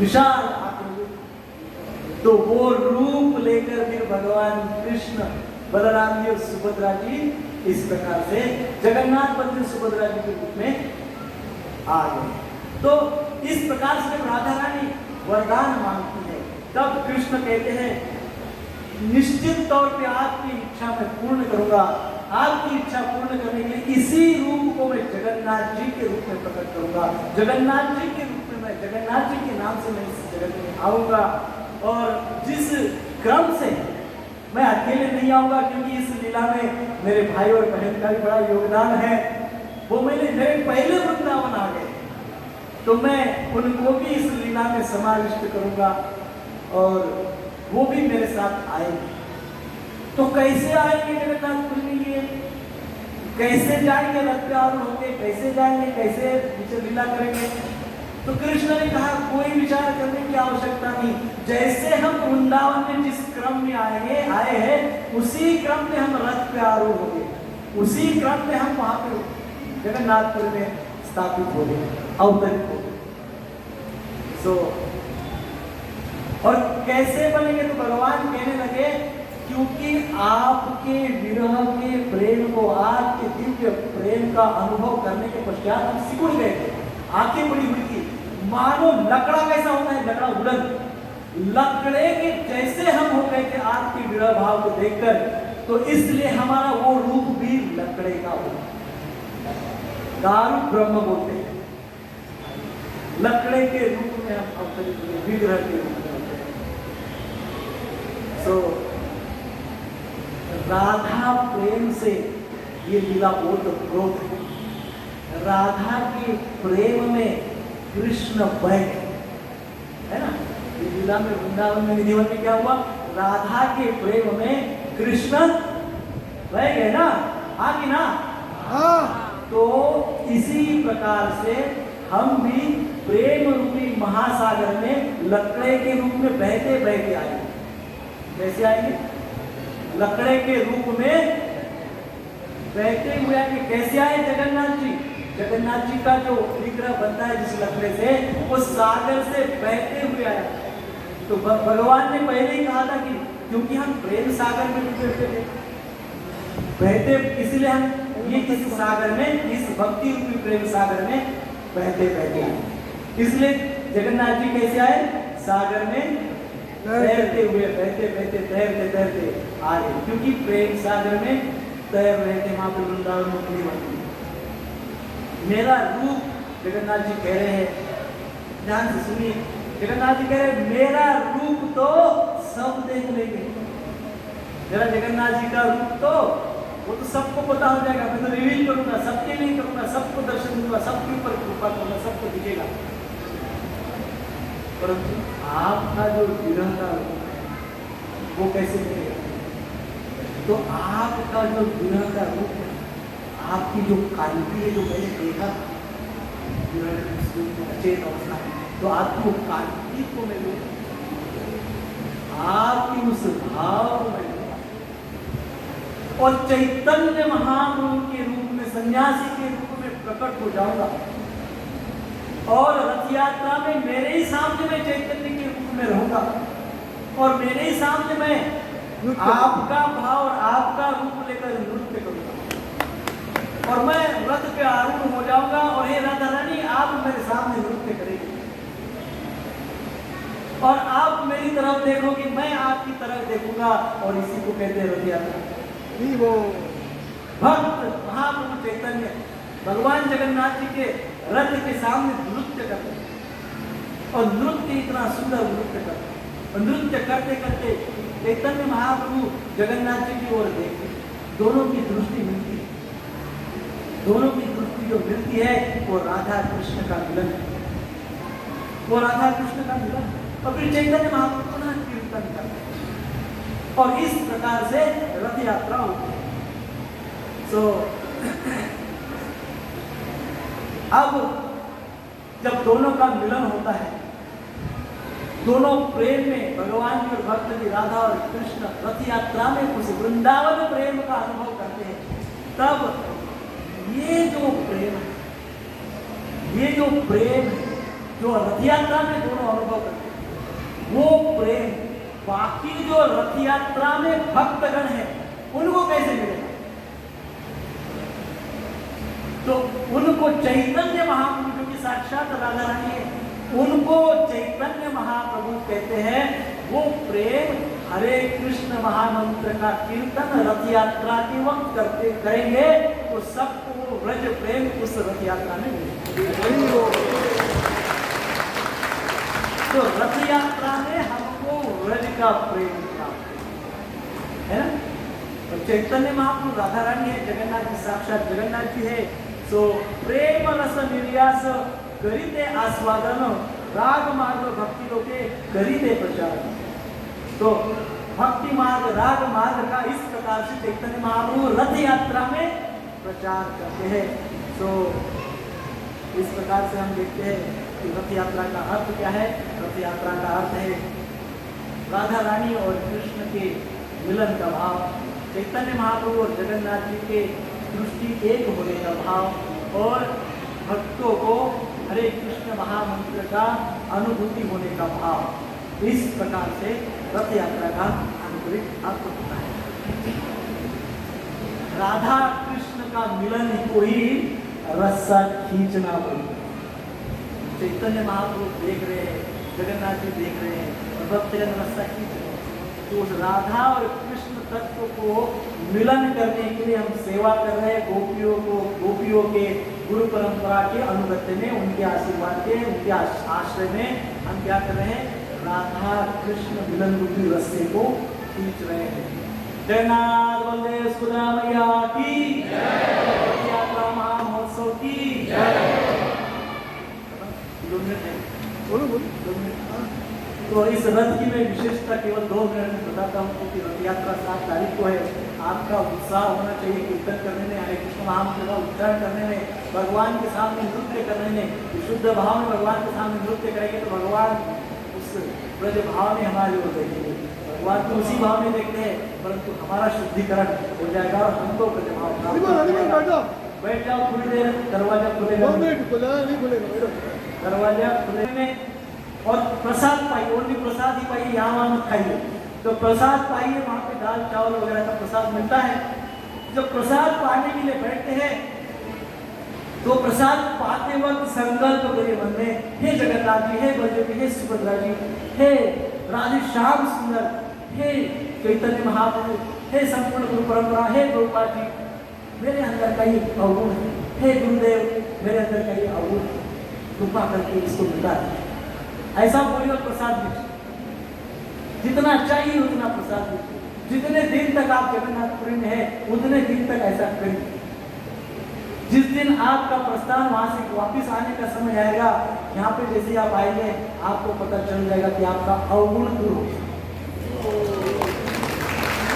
[SPEAKER 1] विशाल आंखें हो गई। तो वो रूप लेकर फिर भगवान कृष्ण, बलराम जी और सुभद्रा जी इस प्रकार से जगन्नाथ बलदेव सुभद्रा जी के रूप में आ गए। तो इस प्रकार से जब राधा रानी वरदान मांगती है तब कृष्ण कहते हैं निश्चित तौर पे आपकी इच्छा मैं पूर्ण करूंगा। आपकी इच्छा पूर्ण करने के लिए इसी रूप को मैं जगन्नाथ जी के रूप में प्रकट करूंगा। जगन्नाथ जी के रूप में मैं, जगन्नाथ जी के नाम से मैं इस जगत में आऊंगा। और जिस क्रम से मैं अकेले नहीं आऊंगा, क्योंकि इस लीला में मेरे भाई और बहन का भी बड़ा योगदान है, वो मेरे पहले वृंदावन आ गए, तो मैं उनको भी इस लीला में समाविष्ट करूंगा और वो भी मेरे साथ आएंगे। तो कैसे आएंगे जगन्नाथपुरी में? ये कैसे जाएंगे? रथ पे आरूढ़ होंगे, कैसे जाएंगे, कैसे विचर लीला करेंगे? तो कृष्ण ने कहा कोई विचार करने की आवश्यकता नहीं, जैसे हम वृंदावन में जिस क्रम में आए हैं उसी क्रम में हम रथ पे आरूढ़ होंगे, उसी क्रम में हम वहां पे जगन्नाथपुर में स्थापित हो गए, अवतरित हो गए। और कैसे बनेंगे? तो भगवान कहने लगे क्योंकि आपके विरह के प्रेम को, आपके दिव्य प्रेम का अनुभव करने के पश्चात हम सिकुड़ गए थे, आंखें बड़ी हुई थी, मानो लकड़ा कैसा होता है, लकड़ा उड़न, लकड़े के जैसे हम हो गए थे आपके विरह भाव को देखकर। तो इसलिए हमारा वो रूप भी लकड़े का हो, दारू ब्रह्म बोलते हैं, लकड़े के रूप में हम अवतरित हुए, विग्रह के रूप में। राधा प्रेम से ये लीला ओतप्रोत है। राधा के प्रेम में कृष्ण बह गए, लीला में वृंदावन में विधिवत में क्या हुआ, राधा के प्रेम में कृष्ण रह गए ना, हाँ कि ना?
[SPEAKER 2] हाँ।
[SPEAKER 1] तो इसी प्रकार से हम भी प्रेम रूपी महासागर में लकड़े के रूप में बहते बहते आएंगे। कैसे आएंगे? लकड़े के रूप में बहते हुए आएंगे। कैसे आए जगन्नाथ जी? जगन्नाथ जी का जो विग्रह बनता है जिस लकड़े से, वो सागर से बहते हुए आया। तो भगवान ने पहले ही कहा था कि क्योंकि हम प्रेम सागर में डूबे थे, बहते, इसलिए हम ये इस सागर में, इस भक्ति रूपी प्रेम सागर में बहते बहते आए। इसलिए जगन्नाथ जी कैसे आए? सागर में तैरते हुए, बहते बहते, तैरते तैरते आ गए, क्योंकि प्रेम सागर में तैर रहे थे वहां पर वृंदावन में। मेरा रूप जगन्नाथ जी कह रहे हैं, ध्यान से सुनिए, जगन्नाथ जी कह रहे हैं मेरा रूप तो सब देख लेंगे। मेरा जगन्नाथ जी का रूप तो वो तो सबको पता हो जाएगा, मैं तो रिवील करूंगा, सबके लिए करूंगा, सबको दर्शन दूंगा, सबके ऊपर कृपा करूंगा, सबको दिखेगा। परंतु आपका जो विरह का रूप वो कैसे मिलेगा? तो आपका जो विरह का रूप है, आपकी जो कांति है, जो मैंने देखा अचेत अवस्था में, तो आपकी वो कांति को मैं लूँ, आपकी उस भाव को मैं लूँ, और चैतन्य महाप्रभु के रूप में, सन्यासी के रूप में प्रकट हो जाऊंगा। और रथ यात्रा में मेरे ही सामने मैं चैतन्य के रूप में रहूंगा, और मेरे ही सामने मैं आपका भाव और आपका रूप लेकर नृत्य करूंगा, और मैं रथ पे आरूढ़ हो जाऊंगा, और हे राधा रानी आप मेरे सामने नृत्य करेंगे, और आप मेरी तरफ देखोगे, मैं आपकी तरफ देखूंगा, और इसी को कहते हैं रथ यात्रा।
[SPEAKER 2] वो
[SPEAKER 1] भक्त महाप्रभु चैतन्य भगवान जगन्नाथ जी के रथ के सामने नृत्य करते हैं, और नृत्य इतना सुंदर नृत्य करते हैं, और नृत्य करते करते चैतन्य महाप्रभु जगन्नाथ जी की ओर देखते, दोनों की दृष्टि मिलती है, दोनों की दृष्टि जो मिलती है वो राधा कृष्ण का मिलन है, वो राधा कृष्ण का मिलन। और फिर चैतन्य महाप्रभु पुनः कीर्तन करते हैं, और इस प्रकार से रथ यात्रा होती है। सो अब जब दोनों का मिलन होता है, दोनों प्रेम में, भगवान की और भक्त की, राधा और कृष्ण रथ यात्रा में उस वृंदावन प्रेम का अनुभव करते हैं, तब ये जो प्रेम है, ये जो प्रेम है जो रथ यात्रा में दोनों अनुभव करते हैं, वो प्रेम बाकी जो रथ यात्रा में भक्तगण है उनको कैसे मिलेगा? तो उनको चैतन्य महाप्रभु, जो कि साक्षात राधा रानी है, उनको चैतन्य महाप्रभु कहते हैं। वो प्रेम हरे कृष्ण महामंत्र का कीर्तन रथ यात्रा के वक्त करते करेंगे तो सबको वो व्रज प्रेम उस रथ यात्रा में मिलेगा। तो रथ यात्रा में हमको व्रज का प्रेम प्राप्त है ना। और चैतन्य महाप्रभु राधा रानी है, जगन्नाथ जी साक्षात जगन्नाथ जी है। सो प्रेम रस निर्यास करीते आस्वादन राग मार्ग भक्ति लोके करीते प्रचार। तो भक्ति मार्ग राग मार्ग का इस प्रकार से चैतन्य महाप्रभु रथ यात्रा में प्रचार करते हैं। तो इस प्रकार से हम देखते हैं कि रथ यात्रा का अर्थ क्या है। रथ यात्रा का अर्थ है राधा रानी और कृष्ण के मिलन का भाव, चैतन्य महाप्रभु और जगन्नाथ जी के दृष्टि एक होने का भाव, और भक्तों को हरे कृष्ण महामंत्र का अनुभूति होने का भाव। इस प्रकार से रथ यात्रा का आंतरिक अर्थ होता है। राधा कृष्ण का मिलन को ही रस्सा खींचना बोलते हैं। चैतन्य महाप्रभु देख रहे हैं, जगन्नाथ जी देख रहे हैं, और भक्तजन रस्सा खींच रहे हैं। तो उस राधा और कृष्ण तत्व को मिलन करने के लिए हम सेवा कर रहे हैं। गोपियों के गुरु परंपरा के अनुगत्य में, उनके आशीर्वाद के, उनके आश्रय में हम क्या कर रहे हैं, राधा कृष्ण मिलन रूपी रस्से को खींच रहे हैं। जगन्नाथ बलदेव सुभद्रा मैया की जय, यात्रा महामहोत्सव की जय। 2 मिनट है,
[SPEAKER 2] बोलो।
[SPEAKER 1] तो इस रथ की मैं विशेषता केवल 2 मिनट में बताता हूँ, क्योंकि रथ यात्रा 7 तारीख को है। आपका उत्साह होना चाहिए कीर्तन करने में, हरे कृष्ण महामंत्र का उच्चारण करने में, भगवान के सामने नृत्य करने में। विशुद्ध भाव में भगवान के सामने नृत्य करेंगे तो भगवान उस ब्रज भाव में हमारे ओर देखेंगे। भगवान तो उसी भाव में देखते हैं, परंतु हमारा शुद्धिकरण हो जाएगा और हमको ब्रज भाव बैठ जाओ थोड़ी देर, दरवाजा खुलेगा,
[SPEAKER 2] 2 मिनट खुला नहीं खुलेगा बैठो।
[SPEAKER 1] दरवाजा खुले में। और प्रसाद पाइए, ओनली प्रसाद ही पाइए, यहाँ वहाँ मत खाइए। तो प्रसाद पाइए, वहाँ पे दाल चावल वगैरह का प्रसाद मिलता है। जब प्रसाद पाने के लिए बैठते हैं तो प्रसाद पाते वक्त संकल्प करिए मन में, हे जगन्नाथ जी, हे बलदेव जी, हे सुभद्रा जी, हे राधे श्याम सुंदर, हे चैतन्य महाप्रभु, हे संपूर्ण गुरु परंपरा, हे प्रभुपाद जी, मेरे अंदर का ये अवगुण है, हे गुरुदेव मेरे अंदर का ये अवगुण है, कृपा करके इसको मिटा दीजिए। ऐसा बोलिए और प्रसाद दीजिए, जितना चाहिए उतना प्रसाद दीजिए। जितने दिन तक आप जगन्नाथपुरी में है उतने दिन तक ऐसा करिए। जिस दिन आपका प्रस्थान वहां से वापिस आने का समय आएगा, यहाँ पे जैसे आप आएंगे आपको पता चल जाएगा कि आपका अवगुण दूर हो गया।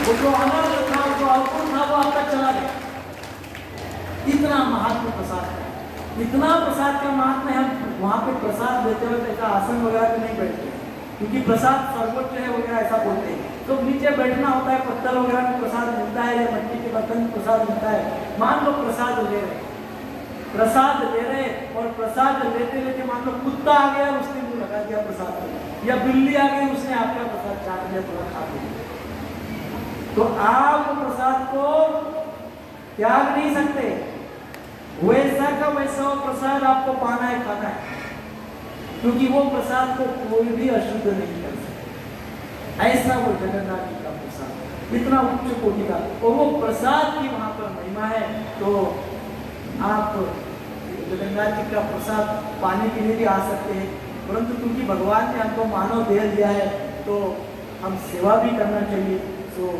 [SPEAKER 1] वो जो अनर्थ था, जो अवगुण था, वो आपका चला गया। इतना महात्मा प्रसाद है, इतना प्रसाद का महात्मा है। हम वहाँ पे प्रसाद लेते हुए ऐसा आसन वगैरह पे नहीं बैठते, क्योंकि प्रसाद सर्वोच्च है वगैरह ऐसा बोलते हैं। तो नीचे बैठना होता है, पत्थर वगैरह में प्रसाद मिलता है या मिट्टी के बर्तन में प्रसाद मिलता है। मान लो प्रसाद ले रहे, प्रसाद ले रहे और प्रसाद लेते लेते मान लो कुत्ता आ गया, उसने मुंह लगा दिया प्रसाद को, या बिल्ली आ गई, उसने आपका प्रसाद चाट लिया, थोड़ा खा लिया, तो आप प्रसाद को त्याग नहीं सकते। वैसा का वैसा वो प्रसाद आपको पाना है, खाना है, क्योंकि वो प्रसाद को कोई भी अशुद्ध नहीं कर सकता। ऐसा वो जगन्नाथ जी का प्रसाद इतना उच्च कोटि का, और वो प्रसाद की वहां पर महिमा है। तो आप जगन्नाथ जी का प्रसाद पाने के लिए भी आ सकते हैं, परंतु क्योंकि भगवान ने हमको मानव देह दिया है तो हम सेवा भी करना चाहिए। तो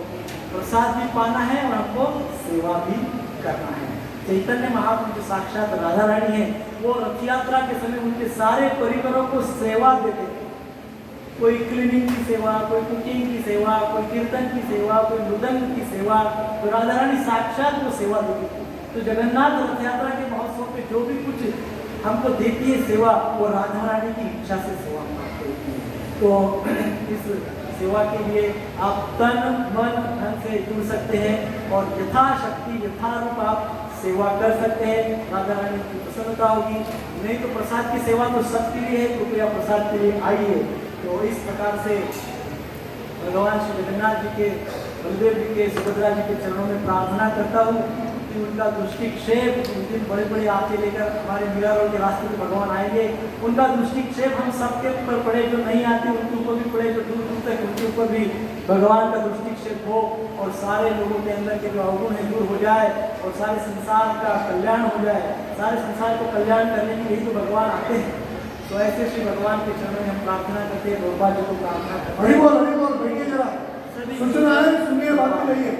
[SPEAKER 1] प्रसाद भी पाना है और हमको सेवा भी करना है। चैतन्य महाप्रभु जो साक्षात राधा रानी है, वो रथ यात्रा के समय उनके सारे परिवारों को सेवा देते थे। कोई क्लीनिंग की सेवा, कोई कुकिंग की सेवा, कोई कीर्तन की सेवा, कोई मृदंग की सेवा, तो राधा रानी साक्षात वो सेवा देती थी। तो जगन्नाथ रथ यात्रा के महोत्सव पे जो भी कुछ हमको देती है सेवा, वो राधा रानी की इच्छा से सेवा प्राप्त होती है। तो इस सेवा के लिए आप तन मन धन से जुड़ सकते हैं और यथाशक्ति यथारूप आप सेवा कर सकते हैं। राधा रानी की प्रसन्नता होगी। नहीं तो प्रसाद की सेवा तो सबके लिए है, कृपया प्रसाद के लिए आइए। तो इस प्रकार से भगवान श्री जगन्नाथ जी के, बलदेव जी के, सुभद्रा जी के चरणों में प्रार्थना करता हूँ कि उनका दृष्टिक्षेप उस दिन बड़े बड़े आते लेकर हमारे मीरा रोड के रास्ते में भगवान आएंगे। उनका दृष्टिक्षेप हम सबके ऊपर पड़े, जो नहीं आते उनके ऊपर भी पड़े, जो दूर दूर तक उनके ऊपर भी भगवान का दृष्टिक्षेप हो, और सारे लोगों के अंदर के जो अवगुण है दूर हो जाए, और सारे संसार का कल्याण हो जाए। सारे संसार को कल्याण करने के लिए तो भगवान आते हैं। तो ऐसे श्री भगवान के चरणों में हम प्रार्थना करते हैं, प्रभुपाद जी को प्रार्थना करते हैं।
[SPEAKER 2] हरि बोल बैठिए जरा, सूचना है, सुनिए, बात करिए।